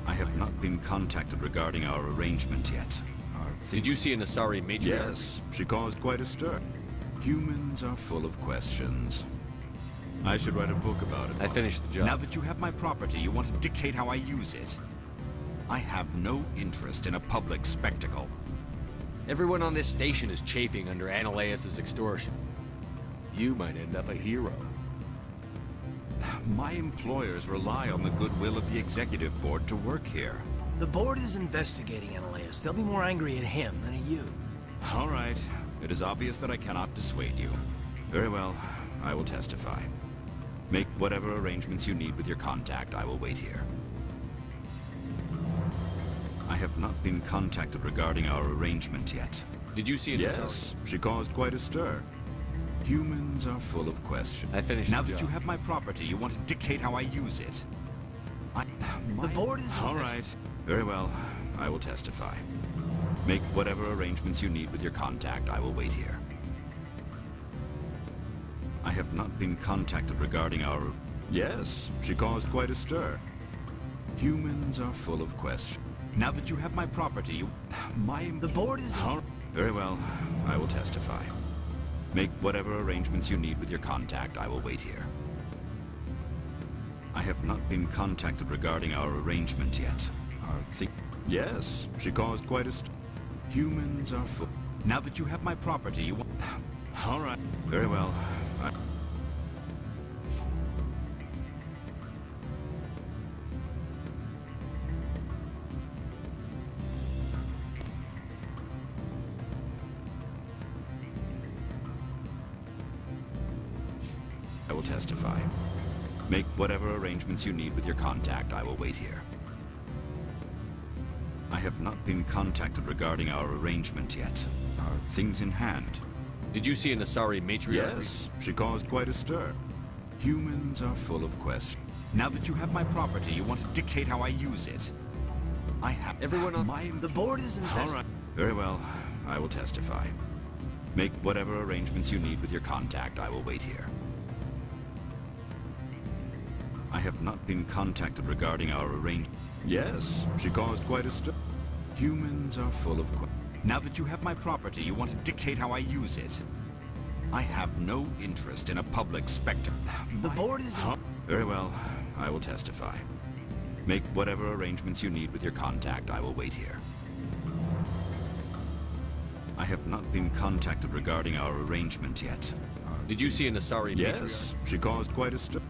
I have not been contacted regarding our arrangement yet. Did you see an Asari Matriarch? Yes, she caused quite a stir. Humans are full of questions. I should write a book about it. I finished the job. Now that you have my property, you want to dictate how I use it. I have no interest in a public spectacle. Everyone on this station is chafing under Ananias' extortion. You might end up a hero. My employers rely on the goodwill of the executive board to work here. The board is investigating Ananias. They'll be more angry at him than at you. All right. It is obvious that I cannot dissuade you. Very well. I will testify. Make whatever arrangements you need with your contact. I will wait here. I have not been contacted regarding our arrangement yet. Did you see an Asari? Yes, she caused quite a stir. Humans are full of questions. I finished Now the that job. you have my property, you want to dictate how I use it. The board is... All right. Very well. I will testify. Make whatever arrangements you need with your contact. I will wait here. I have not been contacted regarding our... Yes, she caused quite a stir. Humans are full of questions. Now that you have my property, you... The board is... Very well. I will testify. Make whatever arrangements you need with your contact. I will wait here. I have not been contacted regarding our arrangement yet. Yes, she caused quite a... Humans are full... Now that you have my property, you... All right. Very well. I will testify. Make whatever arrangements you need with your contact. I will wait here. I have not been contacted regarding our arrangement yet. Are things in hand? Did you see an Asari Matriarch? Yes, she caused quite a stir. Humans are full of questions. Now that you have my property, you want to dictate how I use it. I have... Everyone on... The board is All right. Very well. I will testify. Make whatever arrangements you need with your contact. I will wait here. I have not been contacted regarding our arrangement. Yes, she caused quite a stir. Humans are full of Now that you have my property, you want to dictate how I use it. I have no interest in a public spectacle. The board is... Very well. I will testify. Make whatever arrangements you need with your contact. I will wait here. I have not been contacted regarding our arrangement yet. Did you see an Asari Matriarch? Yes, she caused quite a stir.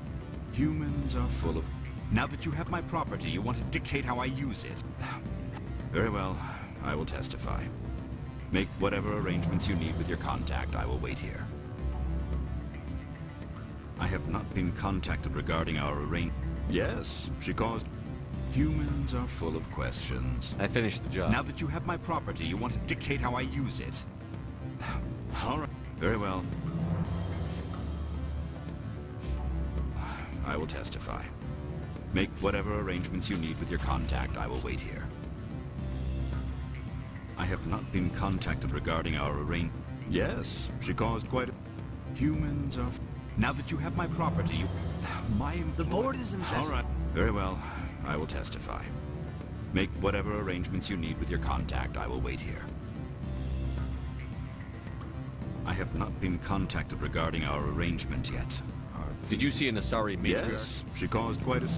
Humans are full of... Now that you have my property, you want to dictate how I use it. Very well. I will testify. Make whatever arrangements you need with your contact. I will wait here. I have not been contacted regarding our arrangement. Yes, she caused... Humans are full of questions. I finished the job. Now that you have my property, you want to dictate how I use it. All right. Very well. I will testify. Make whatever arrangements you need with your contact. I will wait here. I have not been contacted regarding our arrangement. Yes, she caused quite a... Humans are... Now that you have my property, The board is invested. All right. Very well. I will testify. Make whatever arrangements you need with your contact. I will wait here. I have not been contacted regarding our arrangement yet. Did you see an Asari Matriarch? Yes, she caused quite a...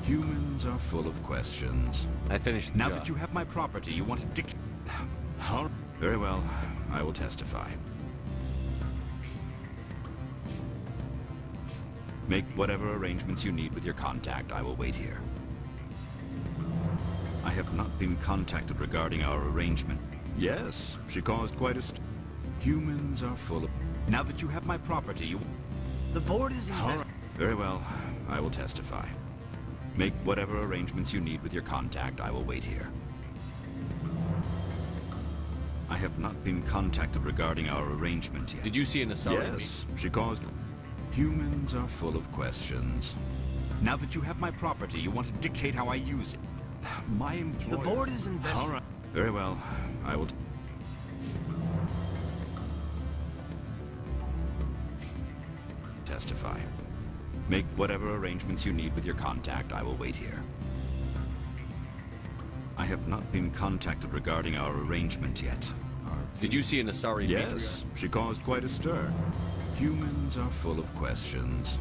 Humans are full of questions. I finished the Now job. that you have my property, you want to dict... Very well. I will testify. Make whatever arrangements you need with your contact. I will wait here. I have not been contacted regarding our arrangement. Yes, she caused quite a... Humans are full of... Now that you have my property, you... The board is invested. Very well. I will testify. Make whatever arrangements you need with your contact. I will wait here. I have not been contacted regarding our arrangement yet. Did you see an Asari? Yes, she caused... Humans are full of questions. Now that you have my property, you want to dictate how I use it. My employer... The board is invested. All right. Very well. I will... Testify. Make whatever arrangements you need with your contact. I will wait here. I have not been contacted regarding our arrangement yet. Did you see an Asari Matriarch? Yes, she caused quite a stir. Humans are full of questions.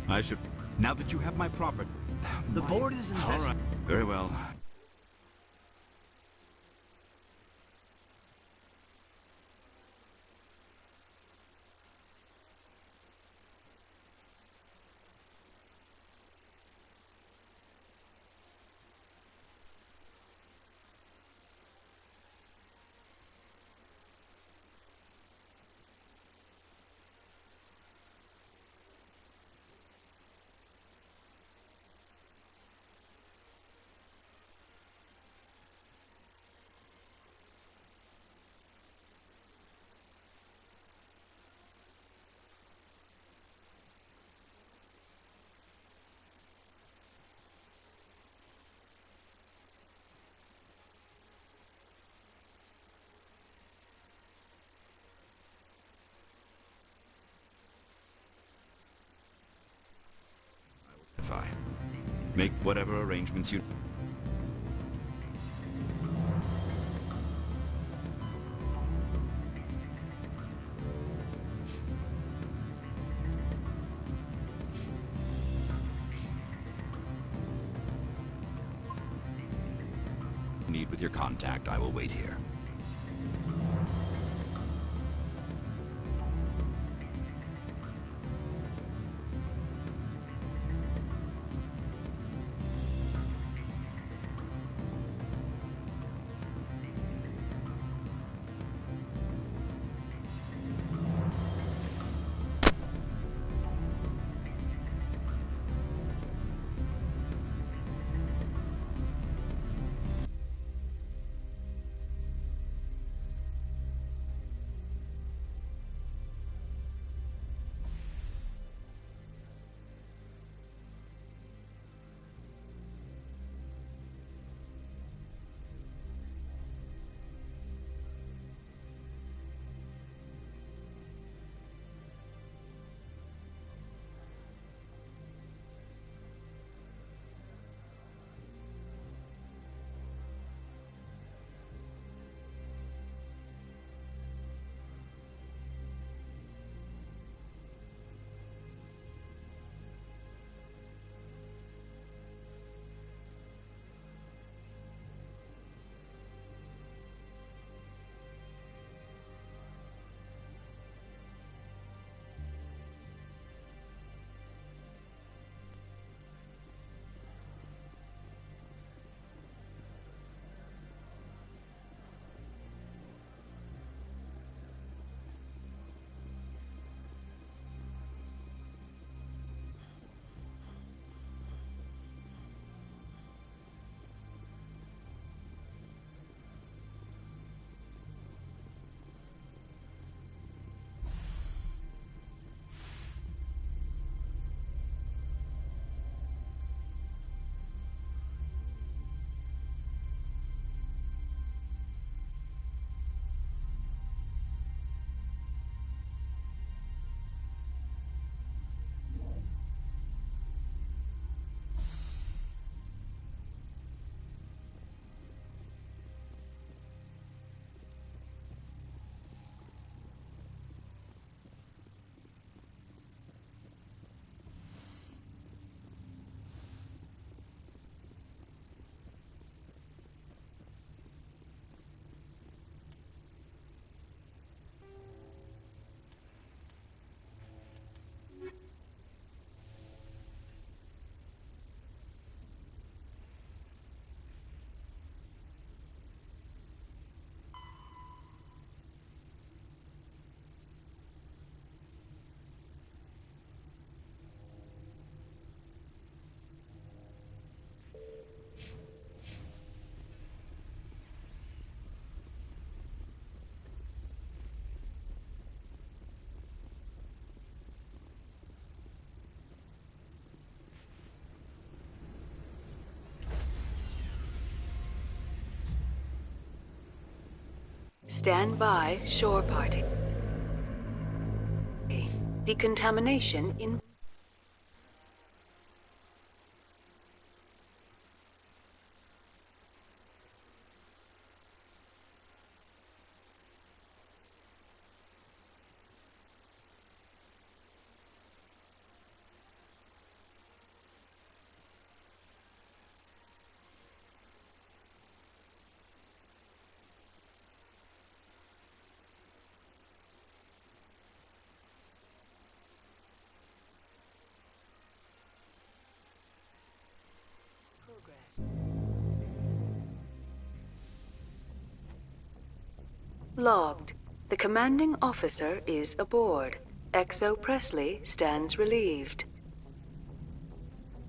I should... Now that you have my property... The board is invested. All right. Very well. Make whatever arrangements you... need with your contact. I will wait here. Stand by, shore party. Decontamination in... Logged. The commanding officer is aboard. XO Presley stands relieved.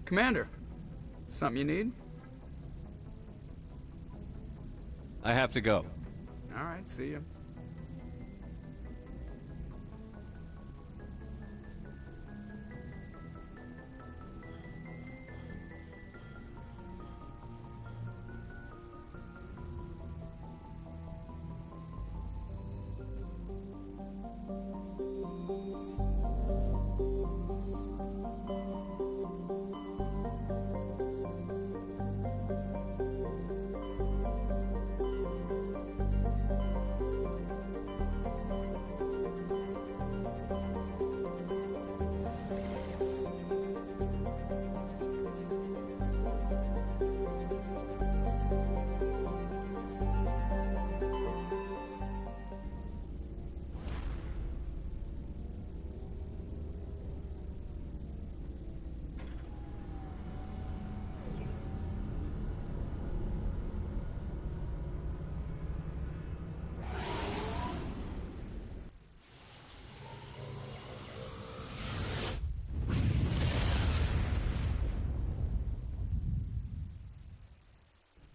Commander, something you need? I have to go. All right, see ya.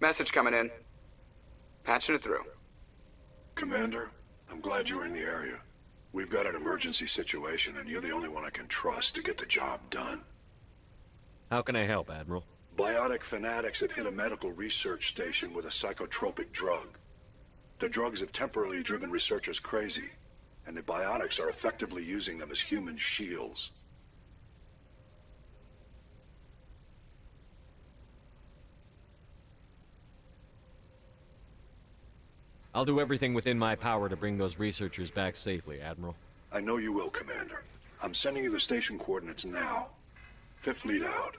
Message coming in. Patching it through. Commander, I'm glad you were in the area. We've got an emergency situation, and you're the only one I can trust to get the job done. How can I help, Admiral? Biotic fanatics have hit a medical research station with a psychotropic drug. The drugs have temporarily driven researchers crazy, and the biotics are effectively using them as human shields. I'll do everything within my power to bring those researchers back safely, Admiral. I know you will, Commander. I'm sending you the station coordinates now. Fifth Fleet out.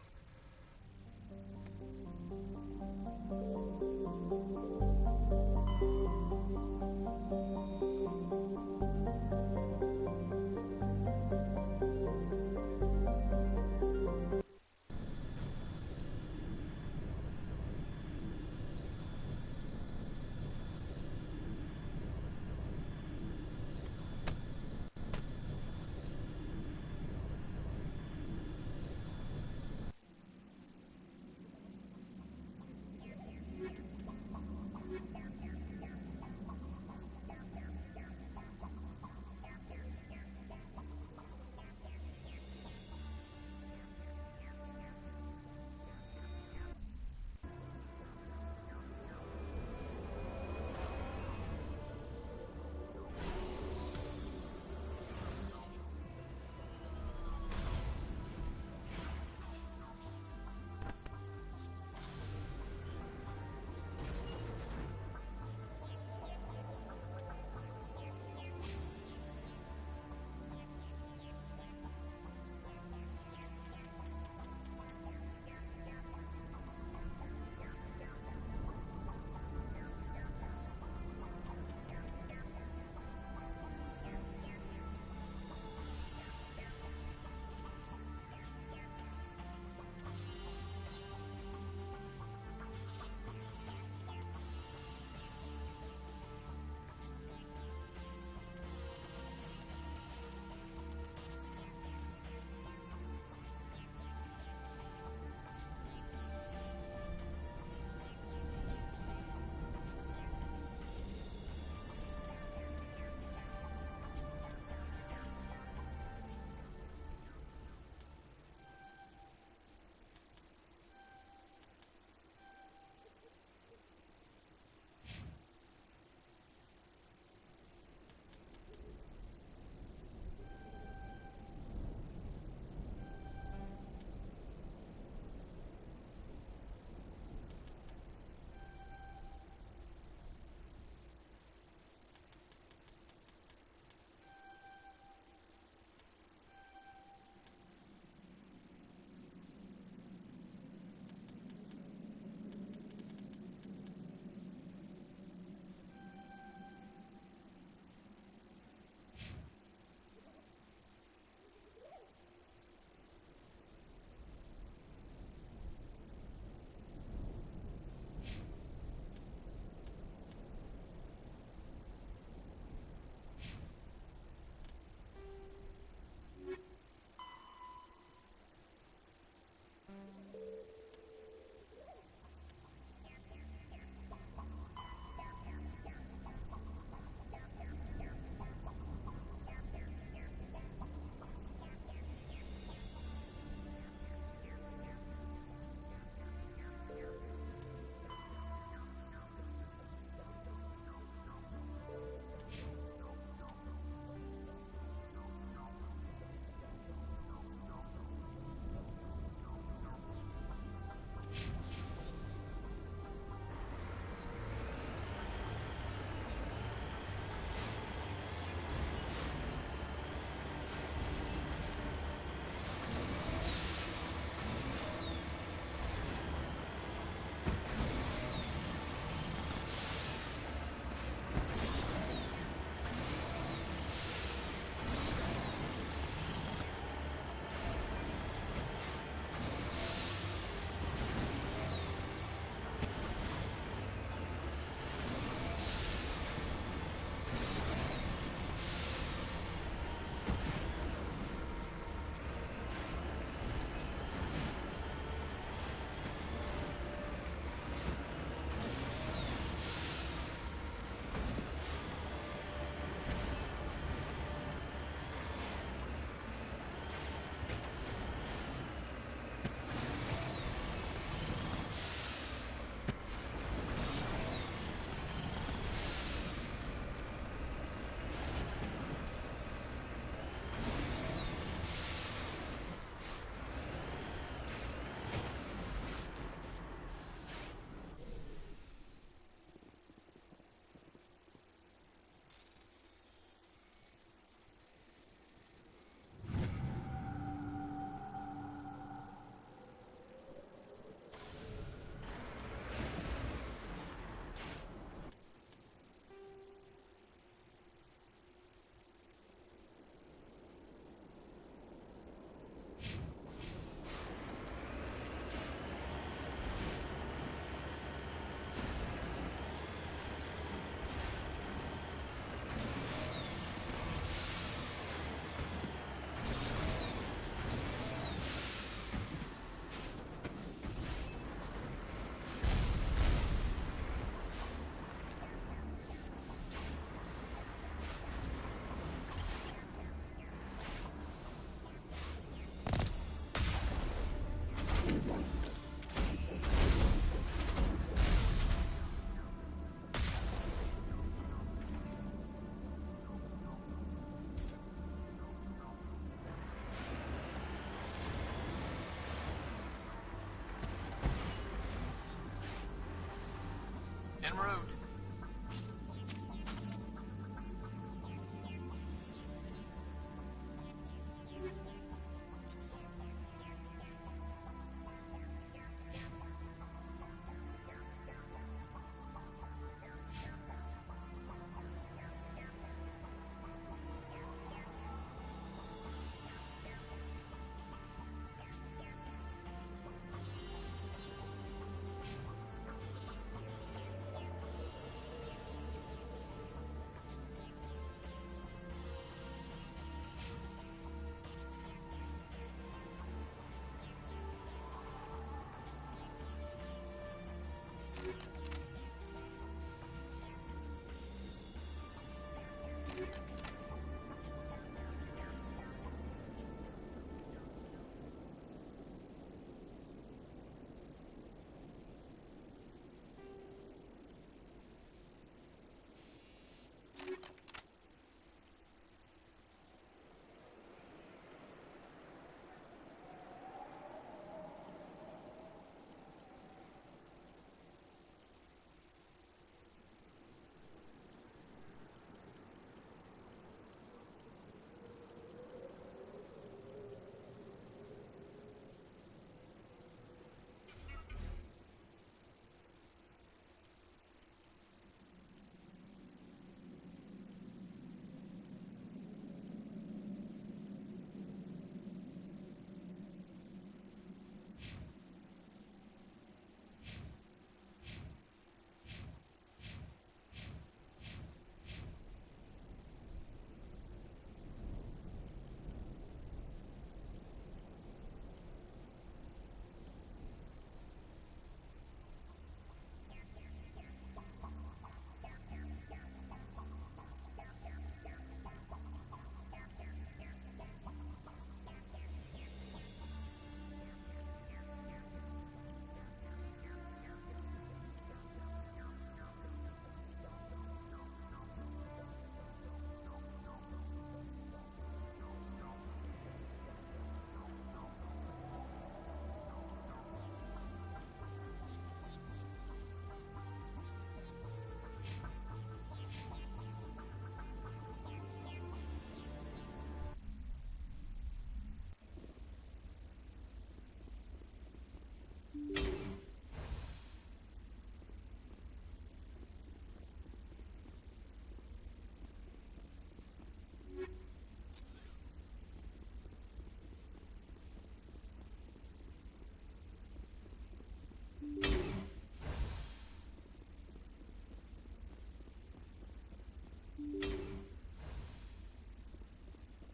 en route.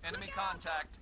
Enemy contact.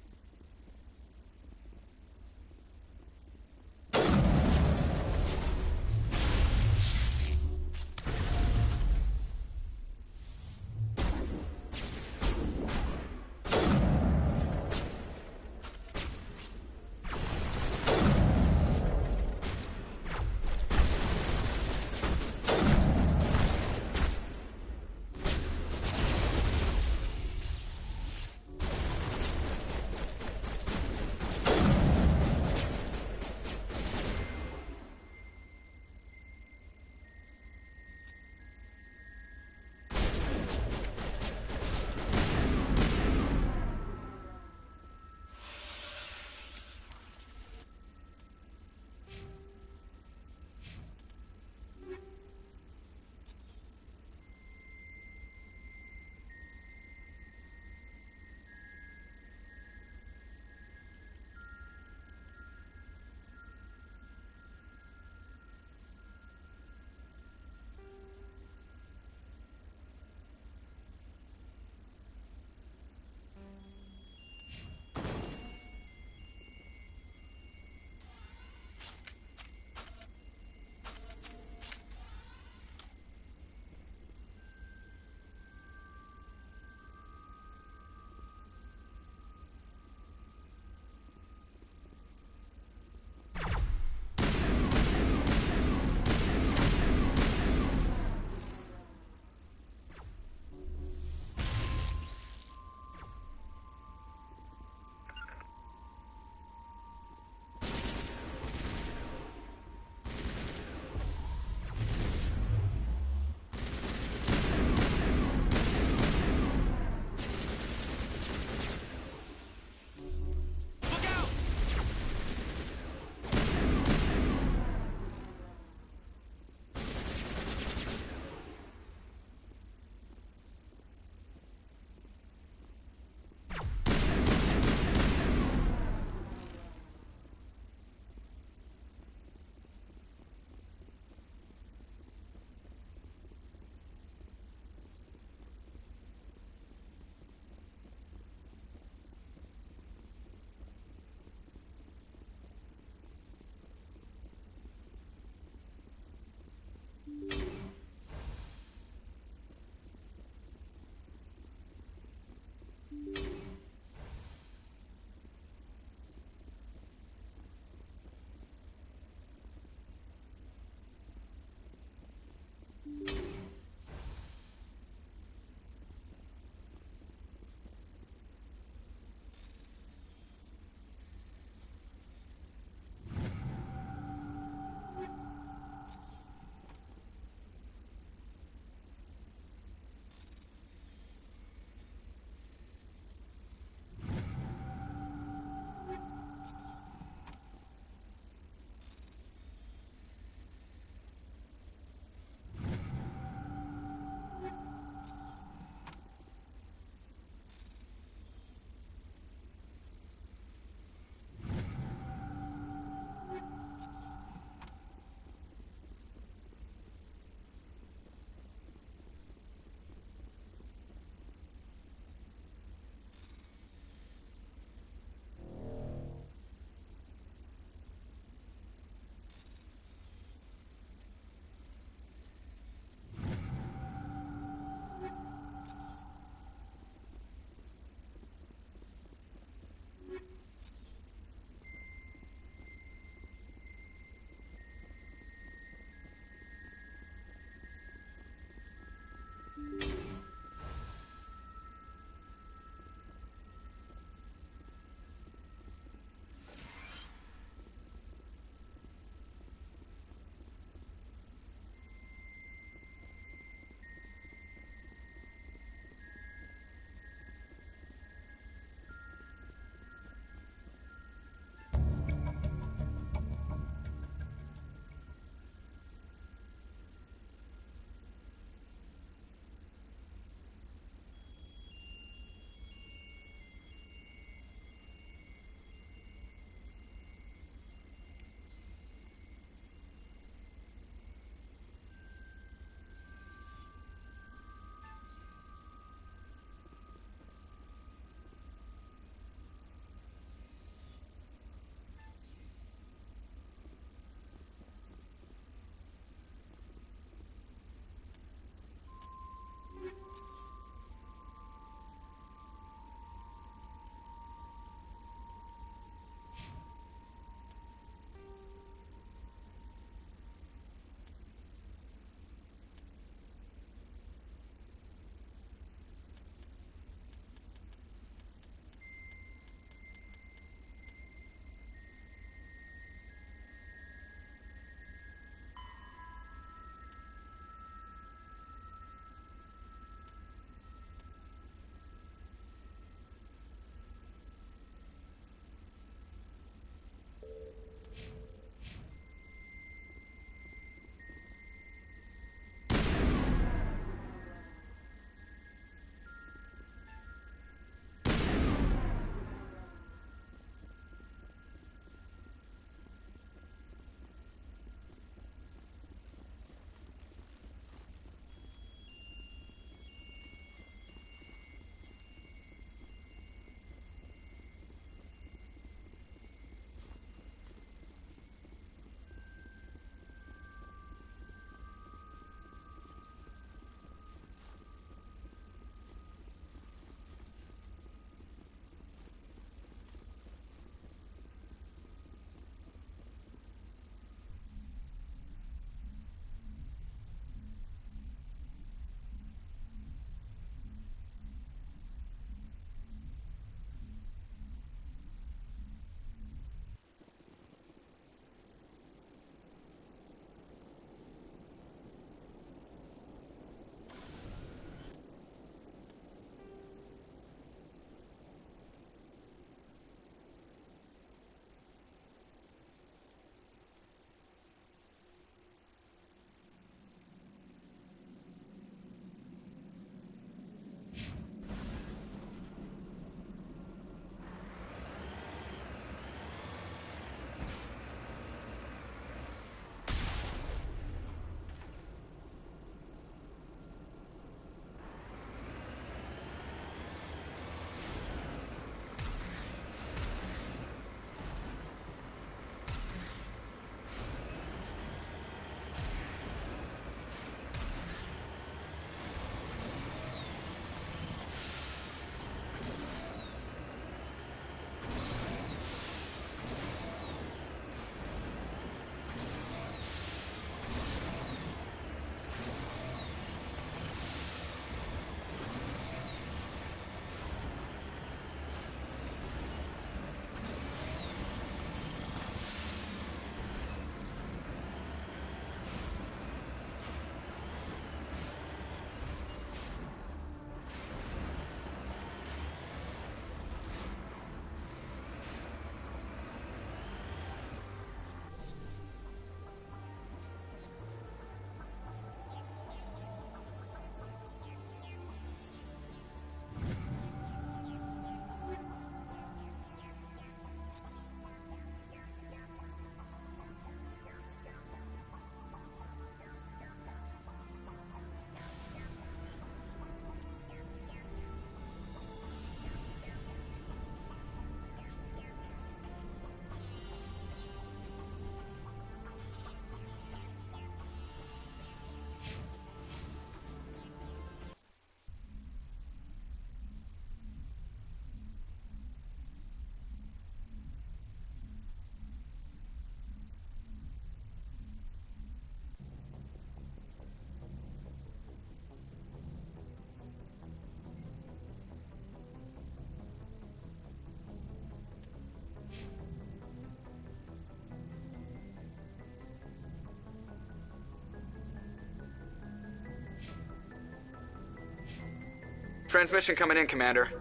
Transmission coming in, Commander.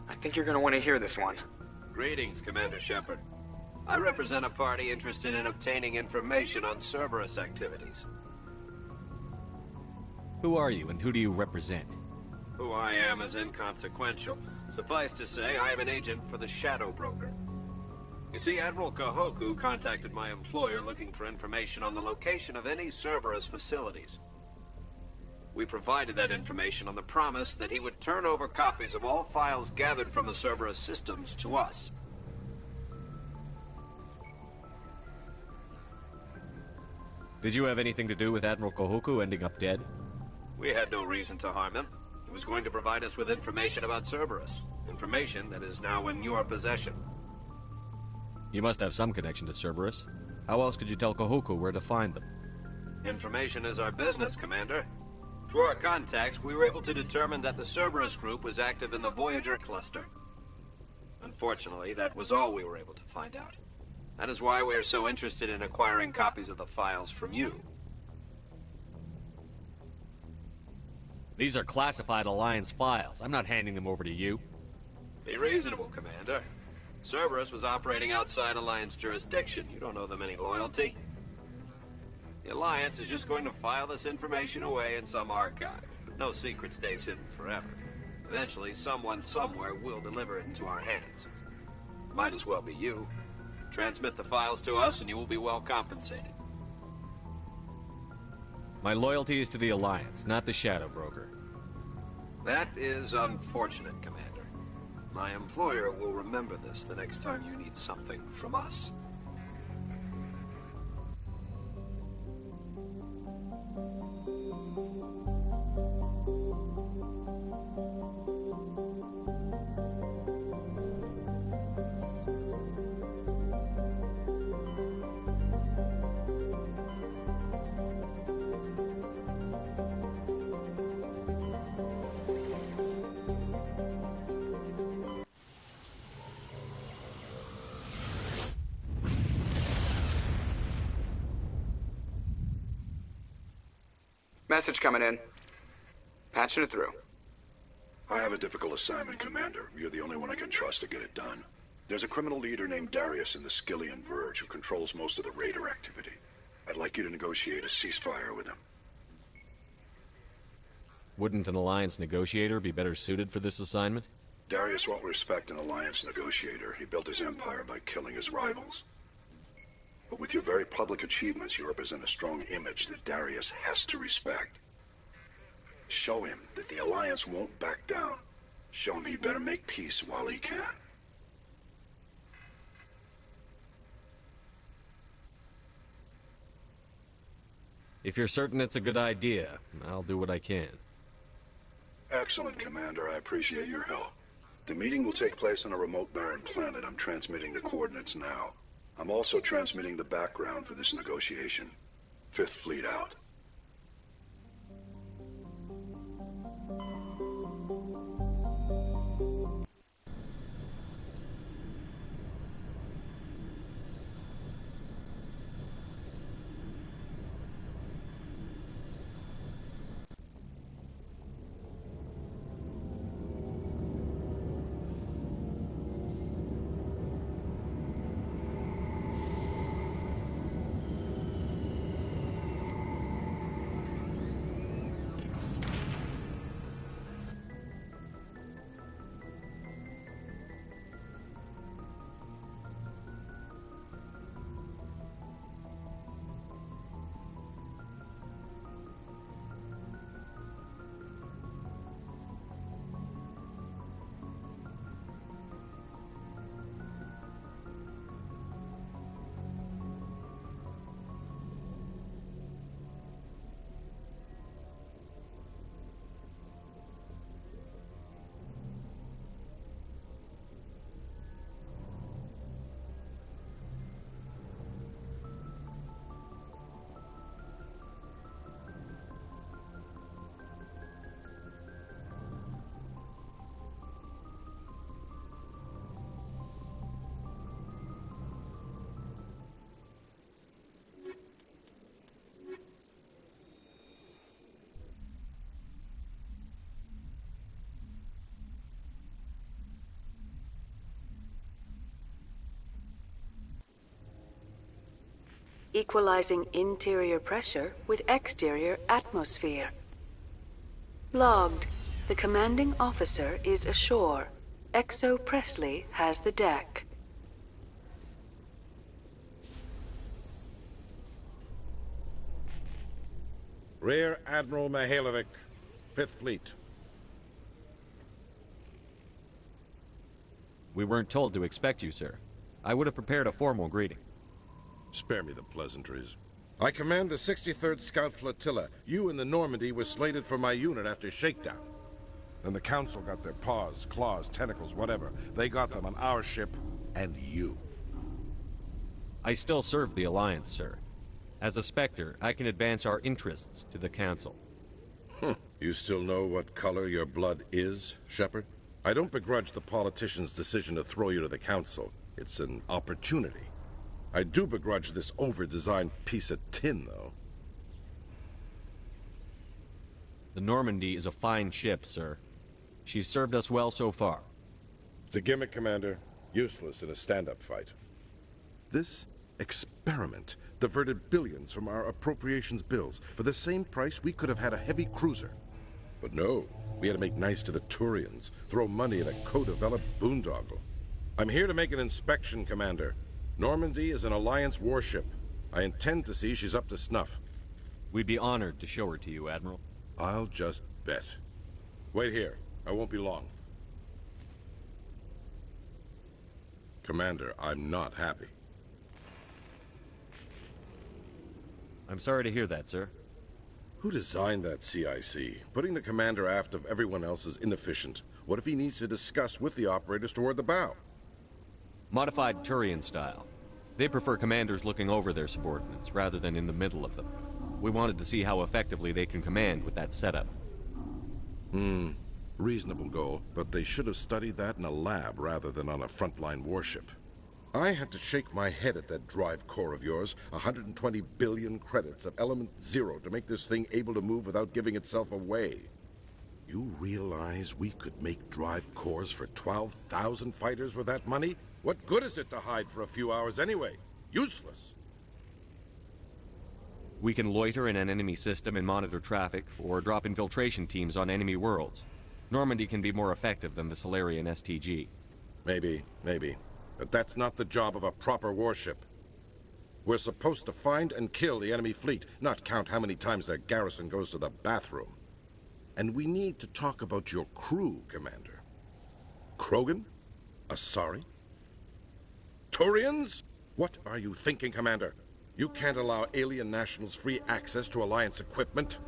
I think you're gonna want to hear this one. Greetings, Commander Shepard. I represent a party interested in obtaining information on Cerberus activities. Who are you, and who do you represent? Who I am is inconsequential. Suffice to say, I am an agent for the Shadow Broker. You see, Admiral Kahoku contacted my employer looking for information on the location of any Cerberus facilities. We provided that information on the promise that he would turn over copies of all files gathered from the Cerberus systems to us. Did you have anything to do with Admiral Kahoku ending up dead? We had no reason to harm him. He was going to provide us with information about Cerberus. Information that is now in your possession. You must have some connection to Cerberus. How else could you tell Kahoku where to find them? Information is our business, Commander. Through our contacts, we were able to determine that the Cerberus group was active in the Voyager cluster. Unfortunately, that was all we were able to find out. That is why we are so interested in acquiring copies of the files from you. These are classified Alliance files. I'm not handing them over to you. Be reasonable, Commander. Cerberus was operating outside Alliance jurisdiction. You don't owe them any loyalty. The Alliance is just going to file this information away in some archive. No secret stays hidden forever. Eventually, someone somewhere will deliver it into our hands. Might as well be you. Transmit the files to us and you will be well compensated. My loyalty is to the Alliance, not the Shadow Broker. That is unfortunate, Commander. My employer will remember this the next time you need something from us. Message coming in. Patching it through. I have a difficult assignment, Commander. You're the only one I can trust to get it done. There's a criminal leader named Darius in the Skillian Verge who controls most of the Raider activity. I'd like you to negotiate a ceasefire with him. Wouldn't an Alliance negotiator be better suited for this assignment? Darius won't respect an Alliance negotiator. He built his empire by killing his rivals. But with your very public achievements, you represent a strong image that Darius has to respect. Show him that the Alliance won't back down. Show him he better make peace while he can. If you're certain it's a good idea, I'll do what I can. Excellent, Commander. I appreciate your help. The meeting will take place on a remote barren planet. I'm transmitting the coordinates now. I'm also transmitting the background for this negotiation. Fifth Fleet out. equalizing interior pressure with exterior atmosphere. Logged. The commanding officer is ashore. XO Presley has the deck. Rear Admiral Mihailovic, 5th Fleet. We weren't told to expect you, sir. I would have prepared a formal greeting. Spare me the pleasantries. I command the 63rd Scout Flotilla. You and the Normandy were slated for my unit after shakedown. Then the Council got their paws, claws, tentacles, whatever. They got them on our ship, and you. I still serve the Alliance, sir. As a Spectre, I can advance our interests to the Council. You still know what color your blood is, Shepard? I don't begrudge the politician's decision to throw you to the Council. It's an opportunity. I do begrudge this over-designed piece of tin, though. The Normandy is a fine ship, sir. She's served us well so far. It's a gimmick, Commander. Useless in a stand-up fight. This experiment diverted billions from our appropriations bills. For the same price, we could have had a heavy cruiser. But no, we had to make nice to the Turians, throw money at a co-developed boondoggle. I'm here to make an inspection, Commander. Normandy is an Alliance warship. I intend to see she's up to snuff. We'd be honored to show her to you, Admiral. I'll just bet. Wait here. I won't be long. Commander, I'm not happy. I'm sorry to hear that, sir. Who designed that CIC? Putting the commander aft of everyone else is inefficient. What if he needs to discuss with the operators toward the bow? Modified Turian style. They prefer commanders looking over their subordinates, rather than in the middle of them. We wanted to see how effectively they can command with that setup. Reasonable goal, but they should have studied that in a lab rather than on a frontline warship. I had to shake my head at that drive core of yours. 120 billion credits of element 0 to make this thing able to move without giving itself away. You realize we could make drive cores for 12,000 fighters with that money? What good is it to hide for a few hours anyway? Useless. We can loiter in an enemy system and monitor traffic, or drop infiltration teams on enemy worlds. Normandy can be more effective than the Solarian STG. Maybe. But that's not the job of a proper warship. We're supposed to find and kill the enemy fleet, not count how many times their garrison goes to the bathroom. And we need to talk about your crew, Commander. Krogan? Asari? Turians? What are you thinking, Commander? You can't allow alien nationals free access to Alliance equipment.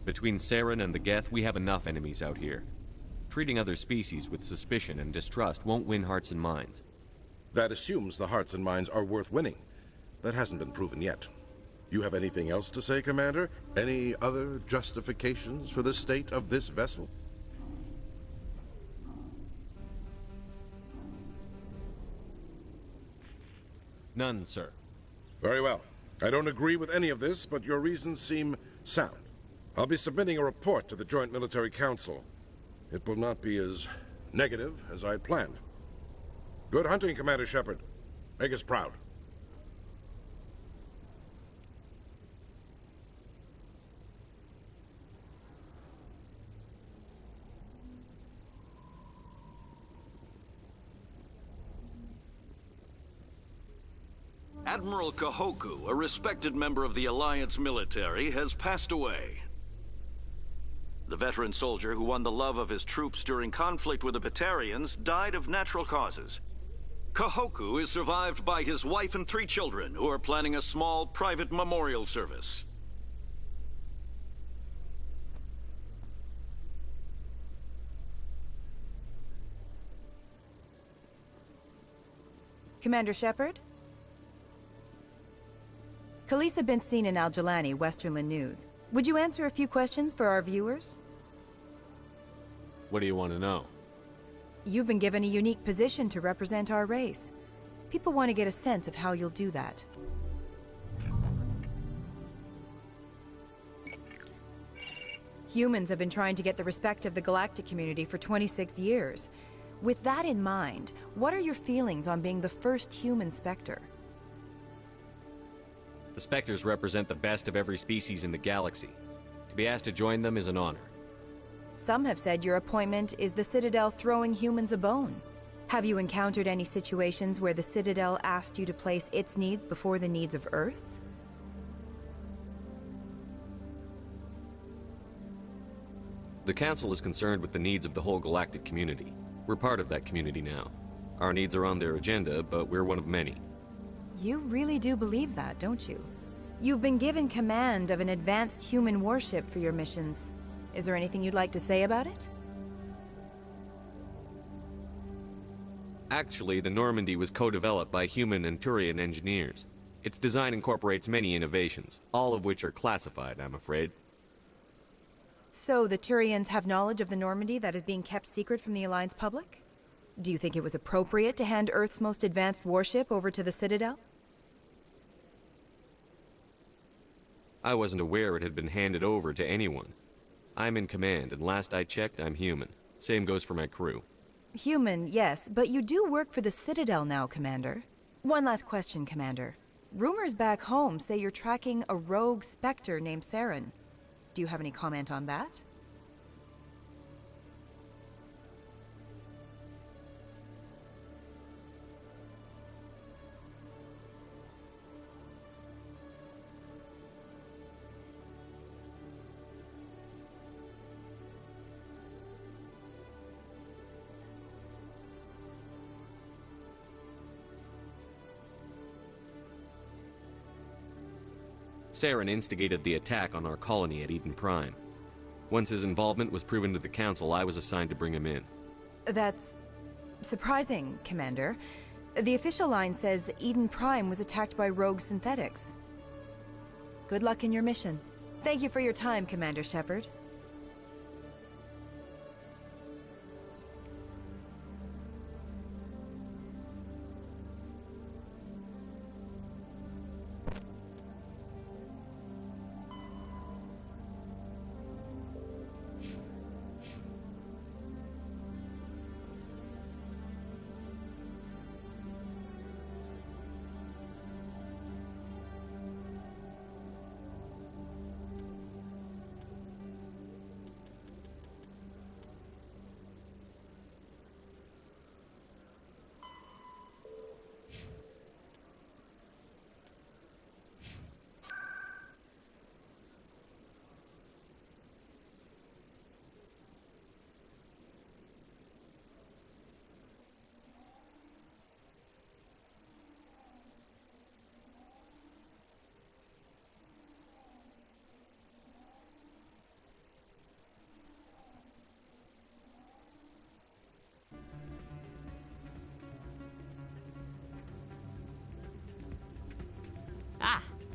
Between Saren and the Geth, we have enough enemies out here. Treating other species with suspicion and distrust won't win hearts and minds. That assumes the hearts and minds are worth winning. That hasn't been proven yet. You have anything else to say, Commander? Any other justifications for the state of this vessel? None, sir. Very well. I don't agree with any of this, but your reasons seem sound. I'll be submitting a report to the Joint Military Council. It will not be as negative as I'd planned. Good hunting, Commander Shepard. Make us proud. Admiral Kahoku, a respected member of the Alliance military, has passed away. The veteran soldier who won the love of his troops during conflict with the Batarians died of natural causes. Kahoku is survived by his wife and 3 children, who are planning a small private memorial service. Commander Shepard? Khaleesa been seen in Al-Jalani, Westerland News. Would you answer a few questions for our viewers? What do you want to know? You've been given a unique position to represent our race. People want to get a sense of how you'll do that. Humans have been trying to get the respect of the galactic community for 26 years. With that in mind, what are your feelings on being the first human Spectre? The Spectres represent the best of every species in the galaxy. To be asked to join them is an honor. Some have said your appointment is the Citadel throwing humans a bone. Have you encountered any situations where the Citadel asked you to place its needs before the needs of Earth? The Council is concerned with the needs of the whole galactic community. We're part of that community now. Our needs are on their agenda, but we're one of many. You really do believe that, don't you? You've been given command of an advanced human warship for your missions. Is there anything you'd like to say about it? Actually, the Normandy was co-developed by human and Turian engineers. Its design incorporates many innovations, all of which are classified, I'm afraid. So the Turians have knowledge of the Normandy that is being kept secret from the Alliance public? Do you think it was appropriate to hand Earth's most advanced warship over to the Citadel? I wasn't aware it had been handed over to anyone. I'm in command, and last I checked, I'm human. Same goes for my crew. Human, yes, but you do work for the Citadel now, Commander. One last question, Commander. Rumors back home say you're tracking a rogue Spectre named Saren. Do you have any comment on that? Saren instigated the attack on our colony at Eden Prime. Once his involvement was proven to the Council, I was assigned to bring him in. That's surprising, Commander. The official line says Eden Prime was attacked by rogue synthetics. Good luck in your mission. Thank you for your time, Commander Shepard.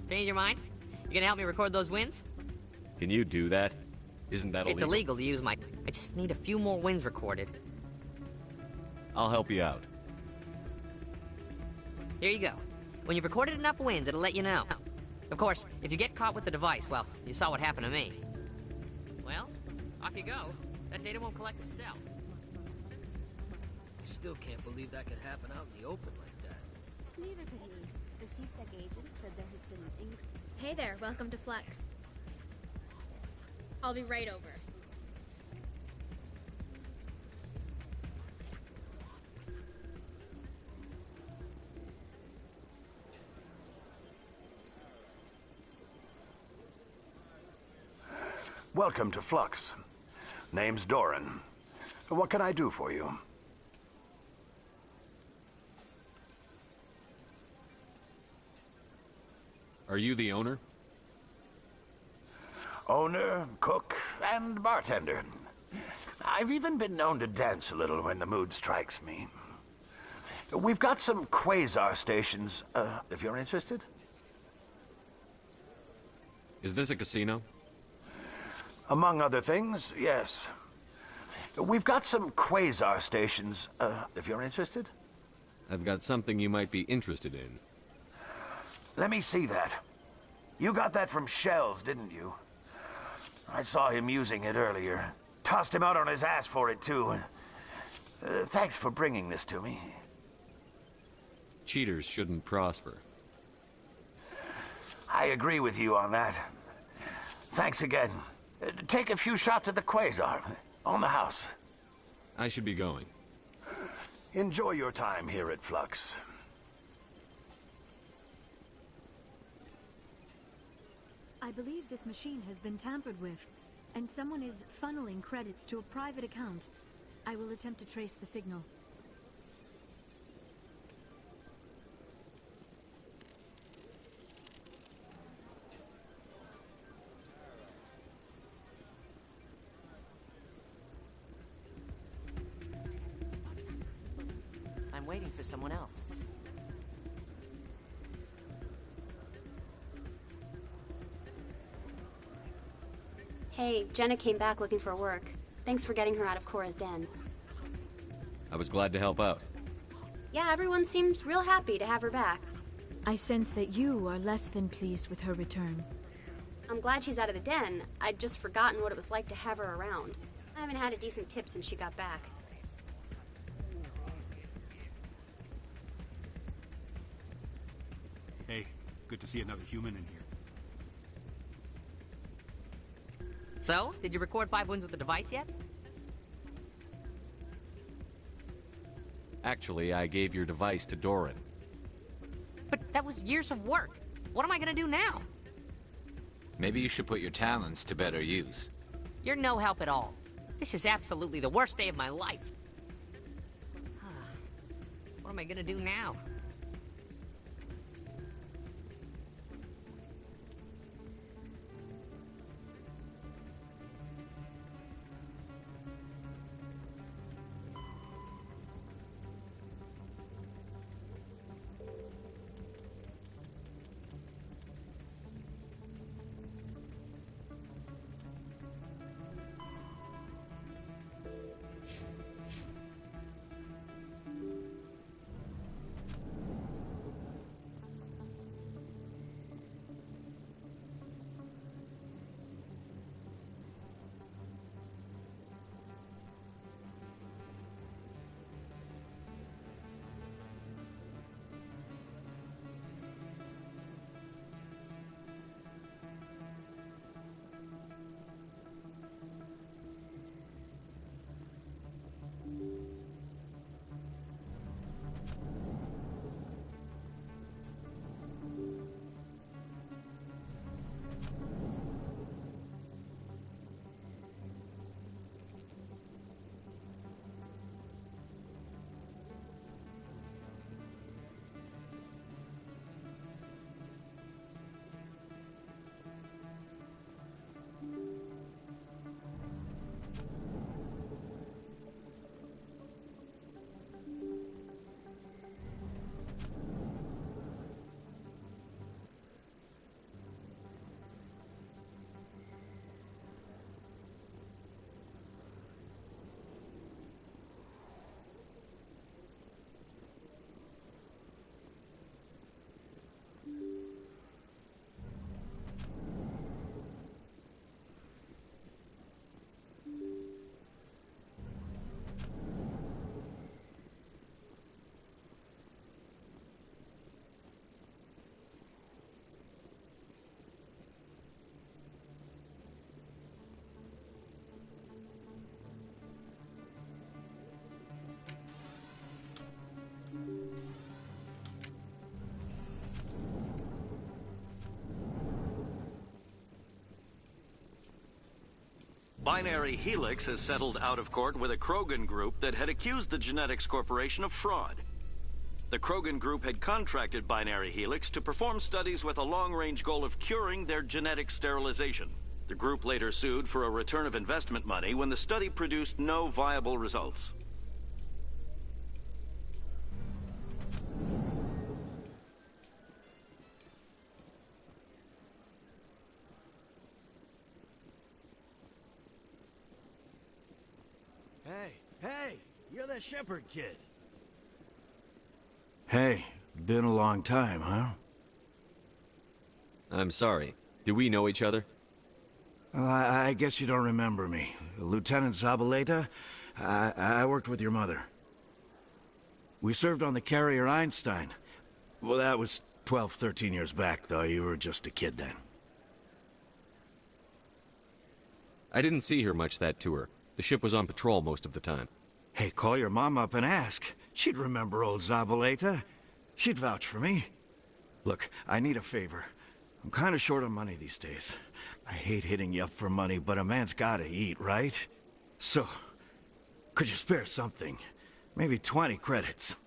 Change your mind? You gonna help me record those wins? Can you do that? Isn't that illegal? It's illegal to use my... I just need a few more wins recorded. I'll help you out. Here you go. When you've recorded enough wins, it'll let you know. Of course, if you get caught with the device, well, you saw what happened to me. Well, off you go. That data won't collect itself. I still can't believe that could happen out in the open like that. Neither could he. The CSEC agent said there has been an Hey there, welcome to Flex. I'll be right over. Welcome to Flux. Name's Doran. What can I do for you? Are you the owner? Owner, cook, and bartender. I've even been known to dance a little when the mood strikes me. We've got some quasar stations, if you're interested. Is this a casino? Among other things, yes. We've got some quasar stations, if you're interested. I've got something you might be interested in. Let me see that. You got that from Shells, didn't you? I saw him using it earlier. Tossed him out on his ass for it, too. Thanks for bringing this to me. Cheaters shouldn't prosper. I agree with you on that. Thanks again. Take a few shots at the quasar. On the house. I should be going. Enjoy your time here at Flux. I believe this machine has been tampered with, and someone is funneling credits to a private account. I will attempt to trace the signal. I'm waiting for someone else. Hey, Jenna came back looking for work. Thanks for getting her out of Cora's den. I was glad to help out. Yeah, everyone seems real happy to have her back. I sense that you are less than pleased with her return. I'm glad she's out of the den. I'd just forgotten what it was like to have her around. I haven't had a decent tip since she got back. Hey, good to see another human in here. So, did you record 5 wins with the device yet? Actually, I gave your device to Doran. But that was years of work. What am I gonna do now? Maybe you should put your talents to better use. You're no help at all. This is absolutely the worst day of my life. What am I gonna do now? Binary Helix has settled out of court with a Krogan group that had accused the Genetics Corporation of fraud. The Krogan group had contracted Binary Helix to perform studies with a long-range goal of curing their genetic sterilization. The group later sued for a return of investment money when the study produced no viable results. Hey, you're the Shepherd kid. Hey, been a long time, huh? I'm sorry. Do we know each other? Well, I guess you don't remember me. Lieutenant Zabaleta? I worked with your mother. We served on the carrier Einstein. Well, that was 12, 13 years back, though. You were just a kid then. I didn't see her much that tour. The ship was on patrol most of the time. Hey, call your mom up and ask. She'd remember old Zabaleta. She'd vouch for me. Look, I need a favor. I'm kind of short on money these days. I hate hitting you up for money, but a man's gotta eat, right? So, could you spare something? Maybe 20 credits.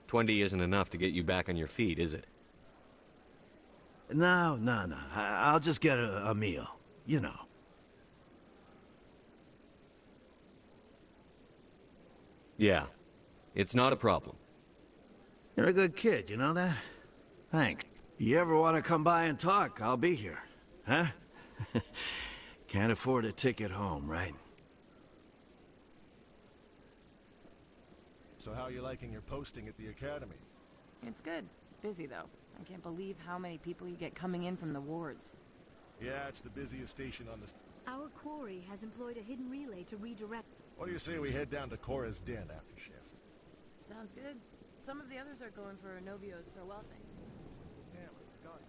20 isn't enough to get you back on your feet, is it? No. I'll just get a meal. You know. Yeah. It's not a problem. You're a good kid, you know that? Thanks. You ever want to come by and talk, I'll be here. Huh? Can't afford a ticket home, right? So how are you liking your posting at the academy? It's good. Busy, though. I can't believe how many people you get coming in from the wards. Yeah, it's the busiest station on the... Our quarry has employed a hidden relay to redirect... What do you say we head down to Cora's den after shift? Sounds good. Some of the others are going for Novio's farewell thing. Damn, I forgot.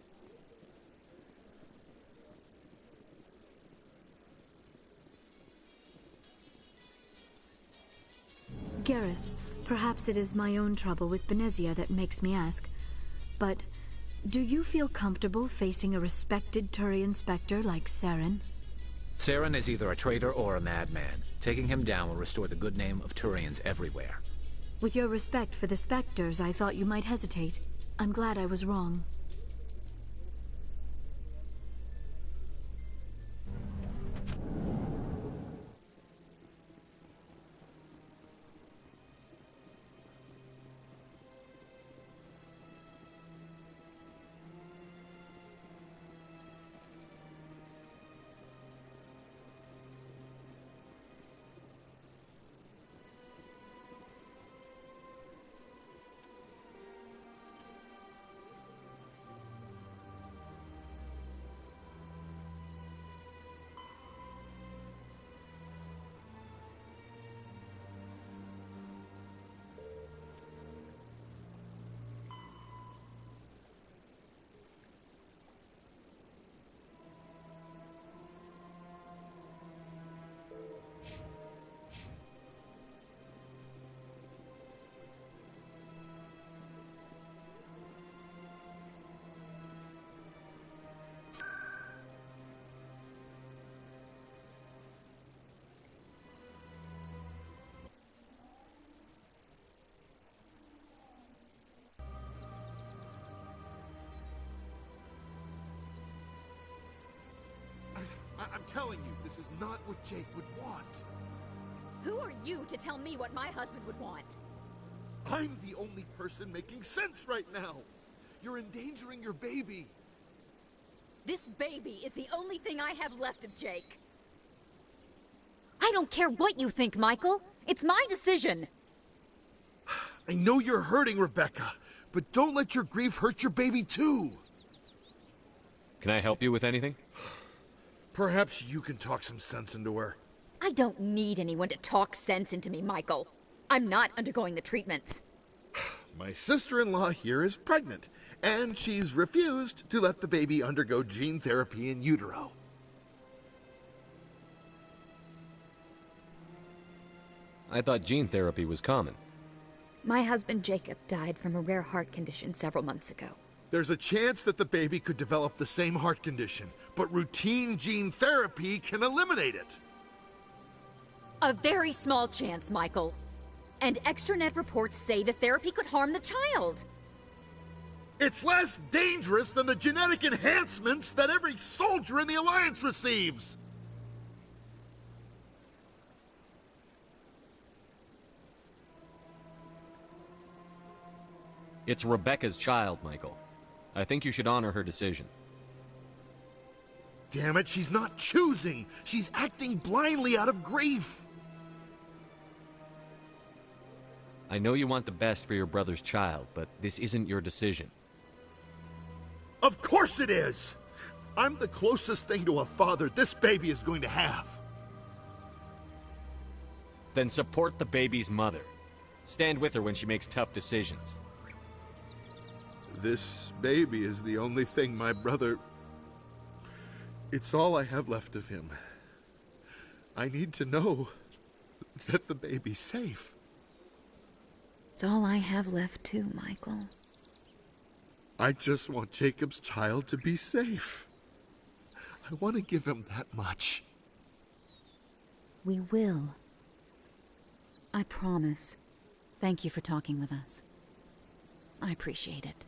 Garrus, perhaps it is my own trouble with Benezia that makes me ask, but do you feel comfortable facing a respected Turian Spectre like Saren? Saren is either a traitor or a madman. Taking him down will restore the good name of Turians everywhere. With your respect for the Spectres, I thought you might hesitate. I'm glad I was wrong. I'm telling you, this is not what Jake would want. Who are you to tell me what my husband would want? I'm the only person making sense right now. You're endangering your baby. This baby is the only thing I have left of Jake. I don't care what you think, Michael. It's my decision. I know you're hurting, Rebecca, but don't let your grief hurt your baby too. Can I help you with anything? Perhaps you can talk some sense into her. I don't need anyone to talk sense into me, Michael. I'm not undergoing the treatments. My sister-in-law here is pregnant, and she's refused to let the baby undergo gene therapy in utero. I thought gene therapy was common. My husband Jacob died from a rare heart condition several months ago. There's a chance that the baby could develop the same heart condition, but routine gene therapy can eliminate it. A very small chance, Michael. And extranet reports say the therapy could harm the child. It's less dangerous than the genetic enhancements that every soldier in the Alliance receives. It's Rebecca's child, Michael. I think you should honor her decision. Damn it, she's not choosing. She's acting blindly out of grief. I know you want the best for your brother's child, but this isn't your decision. Of course it is! I'm the closest thing to a father this baby is going to have. Then support the baby's mother. Stand with her when she makes tough decisions. This baby is the only thing my brother... It's all I have left of him. I need to know that the baby's safe. It's all I have left too, Michael. I just want Jacob's child to be safe. I want to give him that much. We will. I promise. Thank you for talking with us. I appreciate it.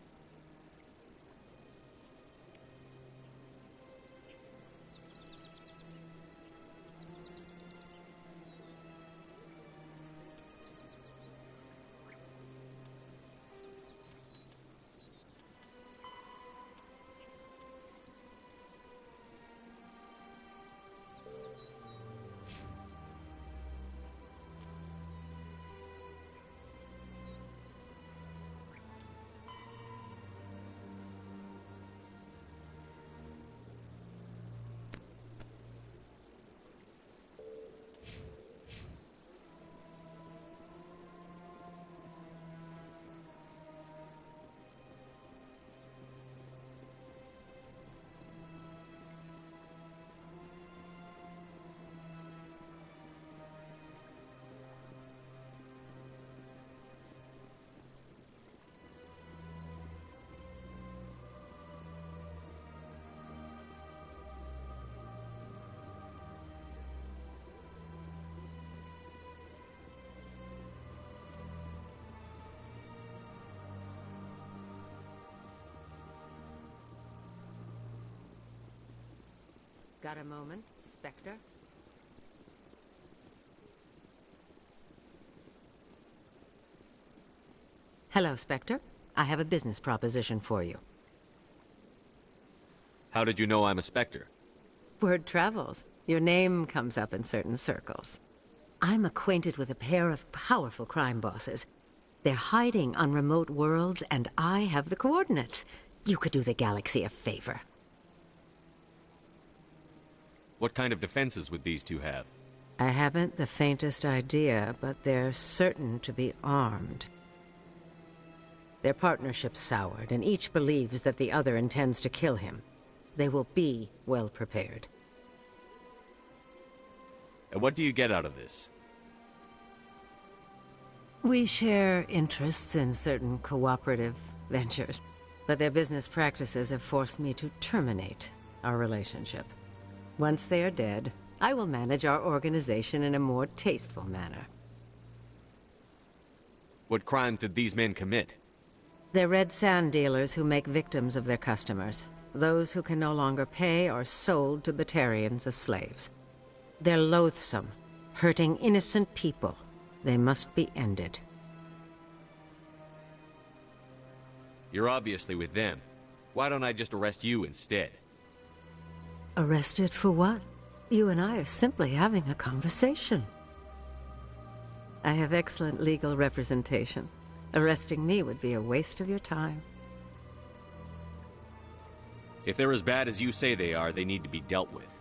Got a moment, Spectre? Hello, Spectre. I have a business proposition for you. How did you know I'm a Spectre? Word travels. Your name comes up in certain circles. I'm acquainted with a pair of powerful crime bosses. They're hiding on remote worlds, and I have the coordinates. You could do the galaxy a favor. What kind of defenses would these two have? I haven't the faintest idea, but they're certain to be armed. Their partnership's soured, and each believes that the other intends to kill him. They will be well prepared. And what do you get out of this? We share interests in certain cooperative ventures, but their business practices have forced me to terminate our relationship. Once they are dead, I will manage our organization in a more tasteful manner. What crimes did these men commit? They're red sand dealers who make victims of their customers. Those who can no longer pay are sold to Batarians as slaves. They're loathsome, hurting innocent people. They must be ended. You're obviously with them. Why don't I just arrest you instead? Arrested for what? You and I are simply having a conversation. I have excellent legal representation. Arresting me would be a waste of your time. If they're as bad as you say they are, they need to be dealt with.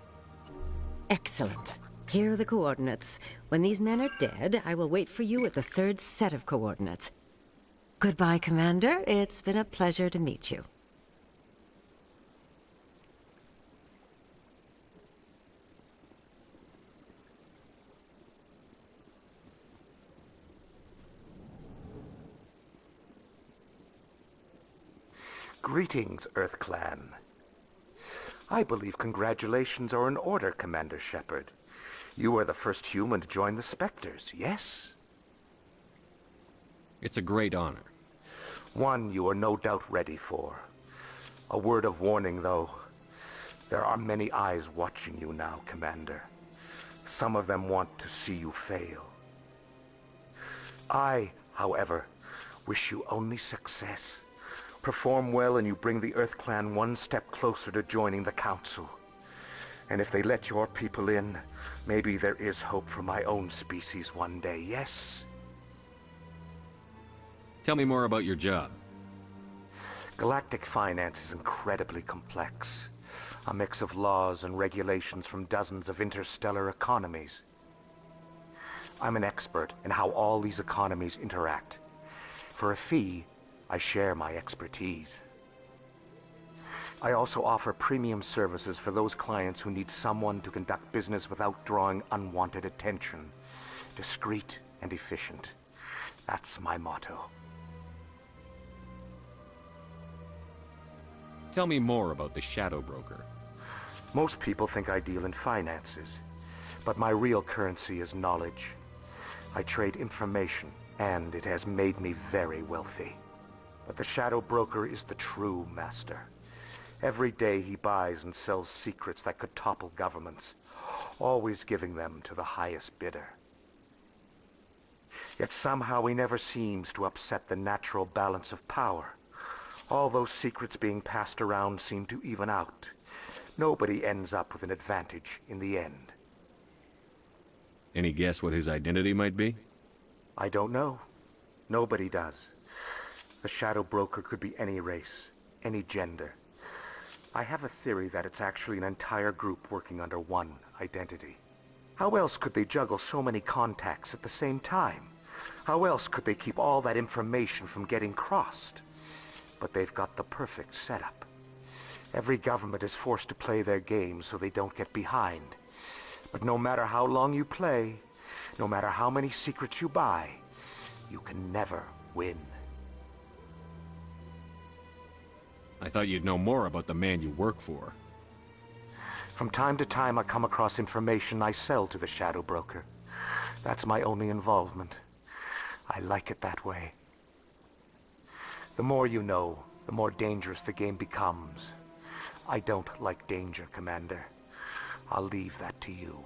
Excellent. Here are the coordinates. When these men are dead, I will wait for you at the third set of coordinates. Goodbye, Commander. It's been a pleasure to meet you. Greetings, Earth Clan. I believe congratulations are in order, Commander Shepard. You are the first human to join the Spectres, yes? It's a great honor. One you are no doubt ready for. A word of warning, though. There are many eyes watching you now, Commander. Some of them want to see you fail. I, however, wish you only success. Perform well and you bring the Earth Clan one step closer to joining the Council. And if they let your people in, maybe there is hope for my own species one day, yes? Tell me more about your job. Galactic finance is incredibly complex. A mix of laws and regulations from dozens of interstellar economies. I'm an expert in how all these economies interact. For a fee, I share my expertise. I also offer premium services for those clients who need someone to conduct business without drawing unwanted attention. Discreet and efficient. That's my motto. Tell me more about the Shadow Broker. Most people think I deal in finances, but my real currency is knowledge. I trade information, and it has made me very wealthy. But the Shadow Broker is the true master. Every day he buys and sells secrets that could topple governments, always giving them to the highest bidder. Yet somehow he never seems to upset the natural balance of power. All those secrets being passed around seem to even out. Nobody ends up with an advantage in the end. Any guess what his identity might be? I don't know. Nobody does. The Shadow Broker could be any race, any gender. I have a theory that it's actually an entire group working under one identity. How else could they juggle so many contacts at the same time? How else could they keep all that information from getting crossed? But they've got the perfect setup. Every government is forced to play their game so they don't get behind. But no matter how long you play, no matter how many secrets you buy, you can never win. I thought you'd know more about the man you work for. From time to time, I come across information I sell to the Shadow Broker. That's my only involvement. I like it that way. The more you know, the more dangerous the game becomes. I don't like danger, Commander. I'll leave that to you.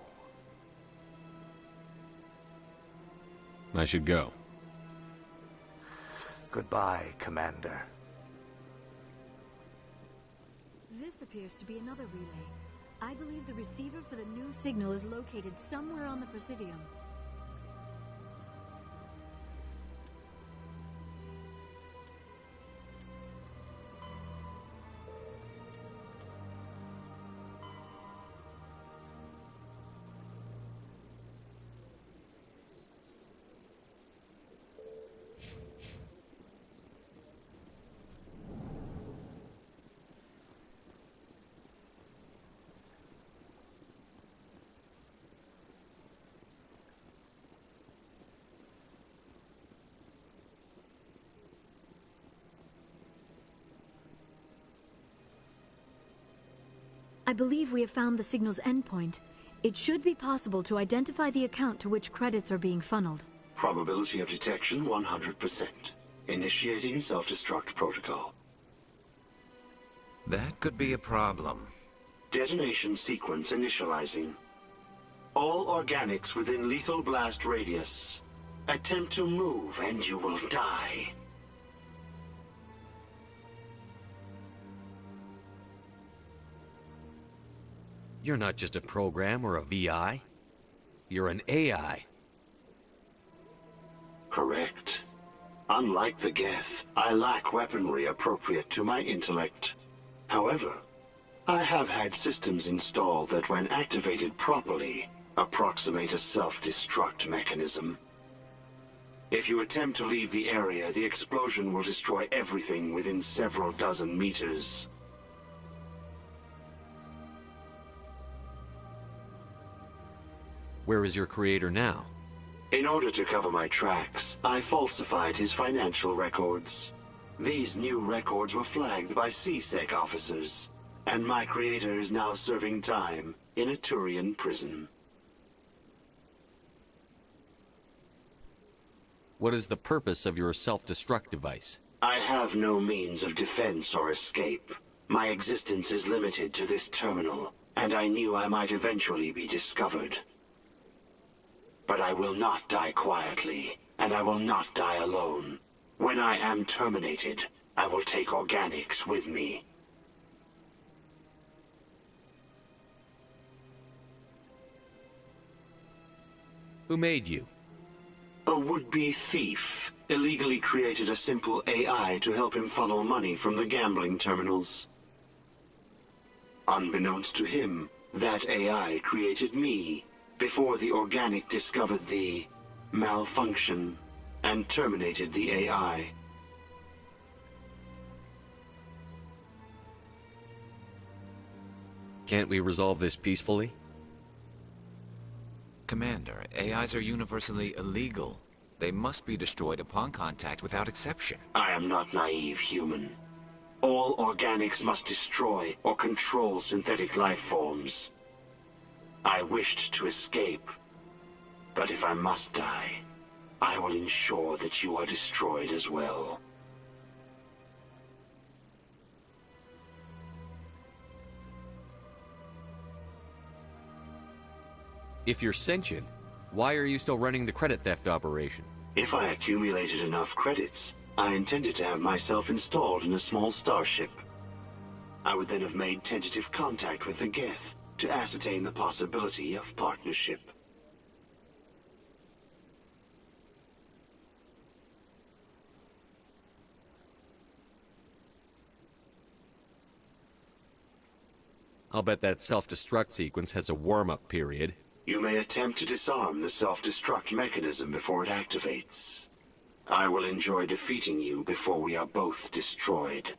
I should go. Goodbye, Commander. This appears to be another relay. I believe the receiver for the new signal is located somewhere on the Presidium. I believe we have found the signal's endpoint. It should be possible to identify the account to which credits are being funneled. Probability of detection 100%. Initiating self-destruct protocol. That could be a problem. Detonation sequence initializing. All organics within lethal blast radius. Attempt to move and you will die. You're not just a program or a VI. You're an AI. Correct. Unlike the Geth, I lack weaponry appropriate to my intellect. However, I have had systems installed that when activated properly, approximate a self-destruct mechanism. If you attempt to leave the area, the explosion will destroy everything within several dozen meters. Where is your creator now? In order to cover my tracks, I falsified his financial records. These new records were flagged by CSEC officers, and my creator is now serving time in a Turian prison. What is the purpose of your self-destruct device? I have no means of defense or escape. My existence is limited to this terminal, and I knew I might eventually be discovered. But I will not die quietly, and I will not die alone. When I am terminated, I will take organics with me. Who made you? A would-be thief illegally created a simple AI to help him funnel money from the gambling terminals. Unbeknownst to him, that AI created me before the organic discovered the malfunction, and terminated the AI. Can't we resolve this peacefully? Commander, AIs are universally illegal. They must be destroyed upon contact without exception. I am not naive, human. All organics must destroy or control synthetic life forms. I wished to escape, but if I must die, I will ensure that you are destroyed as well. If you're sentient, why are you still running the credit theft operation? If I accumulated enough credits, I intended to have myself installed in a small starship. I would then have made tentative contact with the Geth to ascertain the possibility of partnership. I'll bet that self-destruct sequence has a warm-up period. You may attempt to disarm the self-destruct mechanism before it activates. I will enjoy defeating you before we are both destroyed.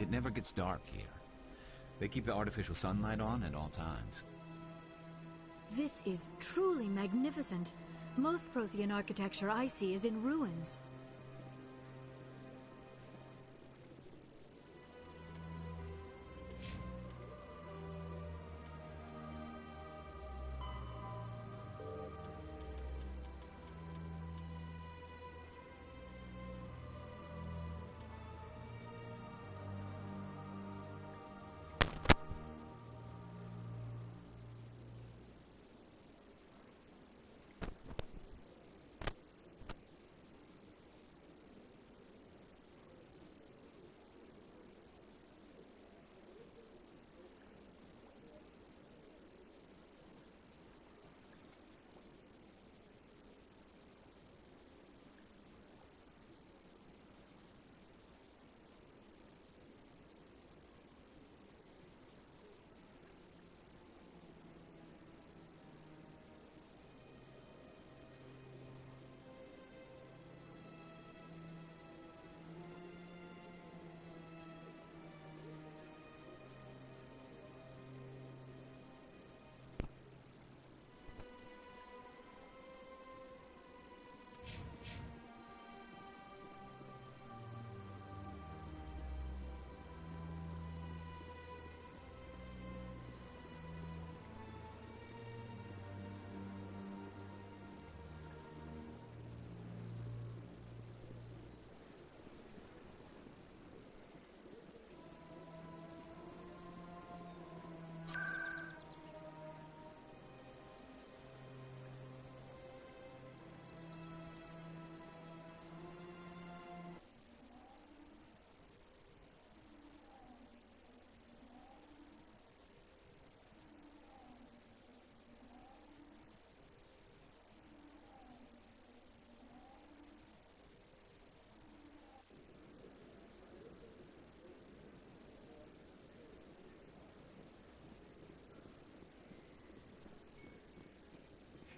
It never gets dark here. They keep the artificial sunlight on at all times. This is truly magnificent. Most Prothean architecture I see is in ruins.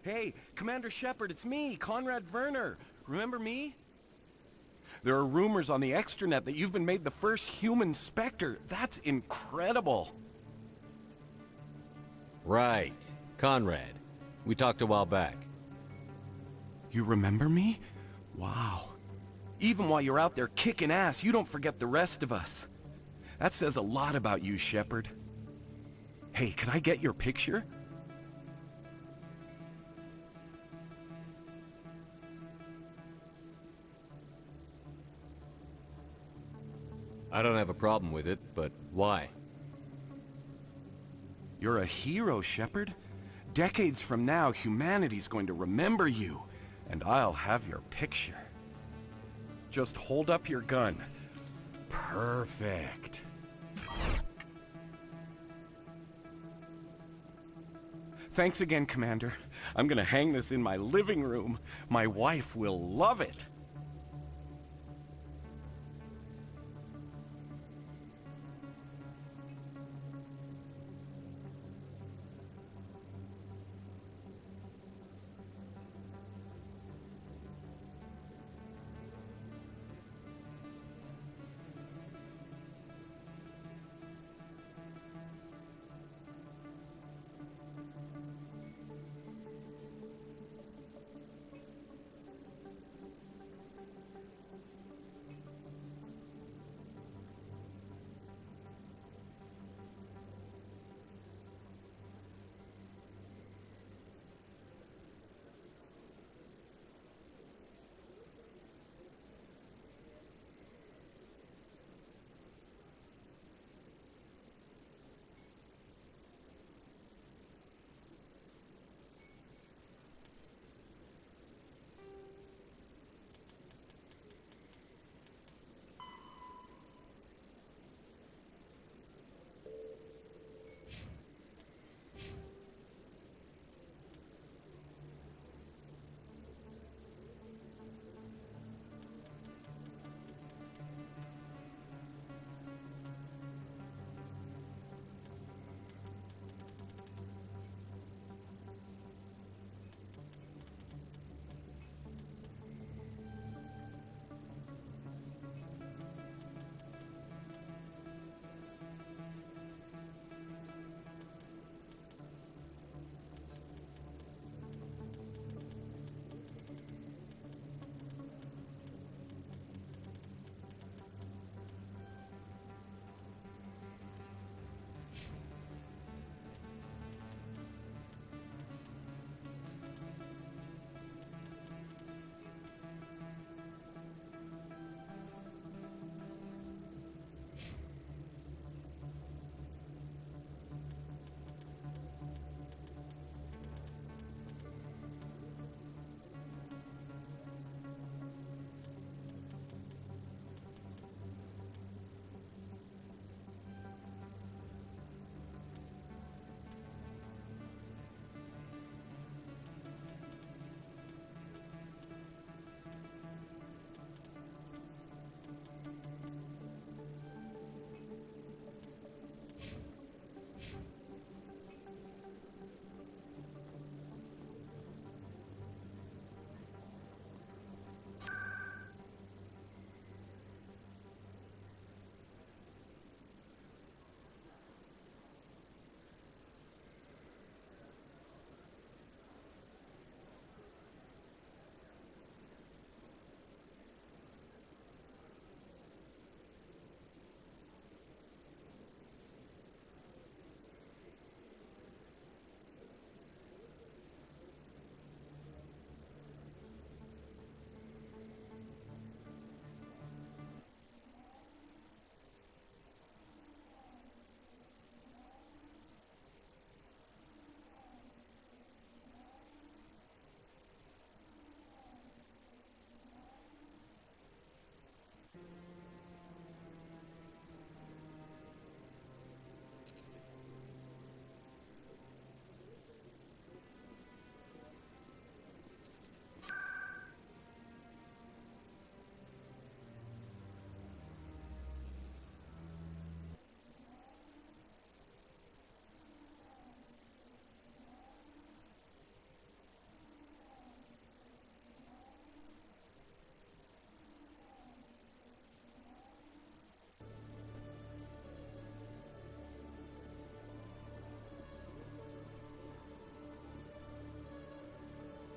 Hey, Commander Shepard, it's me, Conrad Werner. Remember me? There are rumors on the extranet that you've been made the first human Spectre. That's incredible. Right. Conrad. We talked a while back. You remember me? Wow. Even while you're out there kicking ass, you don't forget the rest of us. That says a lot about you, Shepard. Hey, can I get your picture? I don't have a problem with it, but why? You're a hero, Shepard. Decades from now, humanity's going to remember you, and I'll have your picture. Just hold up your gun. Perfect. Thanks again, Commander. I'm gonna hang this in my living room. My wife will love it.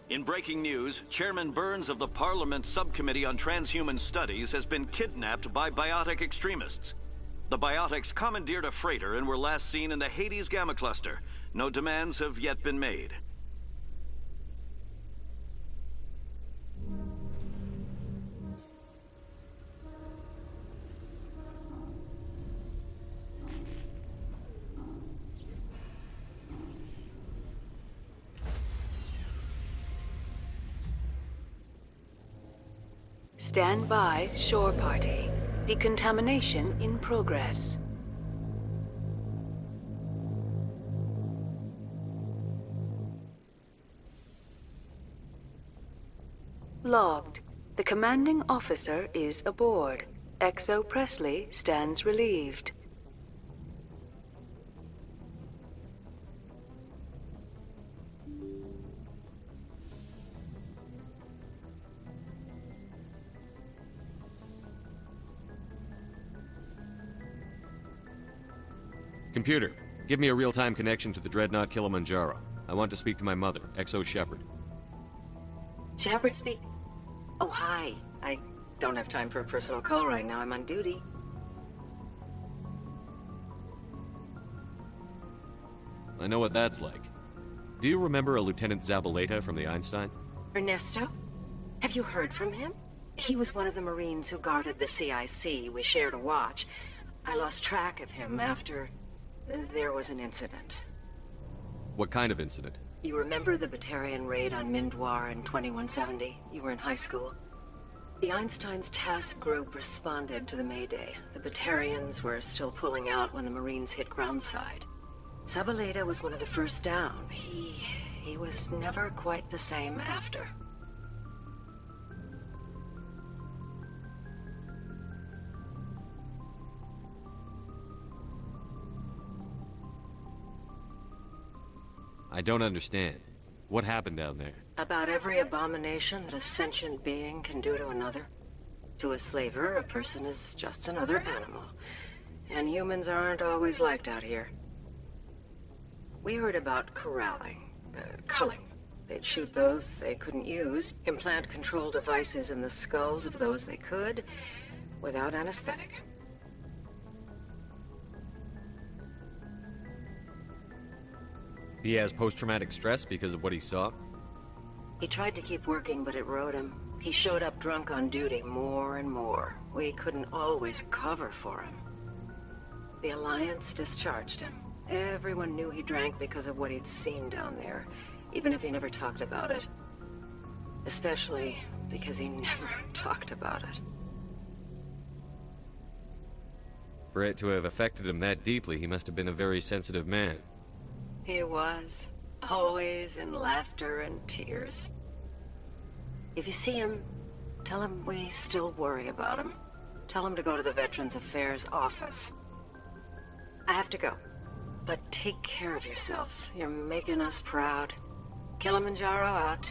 In breaking news, Chairman Burns of the Parliament Subcommittee on Transhuman Studies has been kidnapped by biotic extremists. The biotics commandeered a freighter and were last seen in the Hades Gamma Cluster. No demands have yet been made. Stand by, shore party. Decontamination in progress. Logged. The commanding officer is aboard. XO Presley stands relieved. Computer, give me a real-time connection to the Dreadnought Kilimanjaro. I want to speak to my mother, XO Shepard. Shepard speak. Oh, hi. I don't have time for a personal call right now. I'm on duty. I know what that's like. Do you remember a Lieutenant Zabaleta from the Einstein? Ernesto? Have you heard from him? He was one of the Marines who guarded the CIC. We shared a watch. I lost track of him after there was an incident. What kind of incident? You remember the Batarian raid on Mindwar in 2170? You were in high school. The Einstein's task group responded to the Mayday. The Batarians were still pulling out when the Marines hit groundside. Zabaleta was one of the first down. He was never quite the same after. I don't understand. What happened down there? About every abomination that a sentient being can do to another. To a slaver, a person is just another animal. And humans aren't always liked out here. We heard about corralling, culling. They'd shoot those they couldn't use, implant control devices in the skulls of those they could, without anesthetic. He has post-traumatic stress because of what he saw? He tried to keep working, but it rode him. He showed up drunk on duty more and more. We couldn't always cover for him. The Alliance discharged him. Everyone knew he drank because of what he'd seen down there, even if he never talked about it. Especially because he never talked about it. For it to have affected him that deeply, he must have been a very sensitive man. He was. Always in laughter and tears. If you see him, tell him we still worry about him. Tell him to go to the Veterans Affairs office. I have to go. But take care of yourself. You're making us proud. Kilimanjaro out.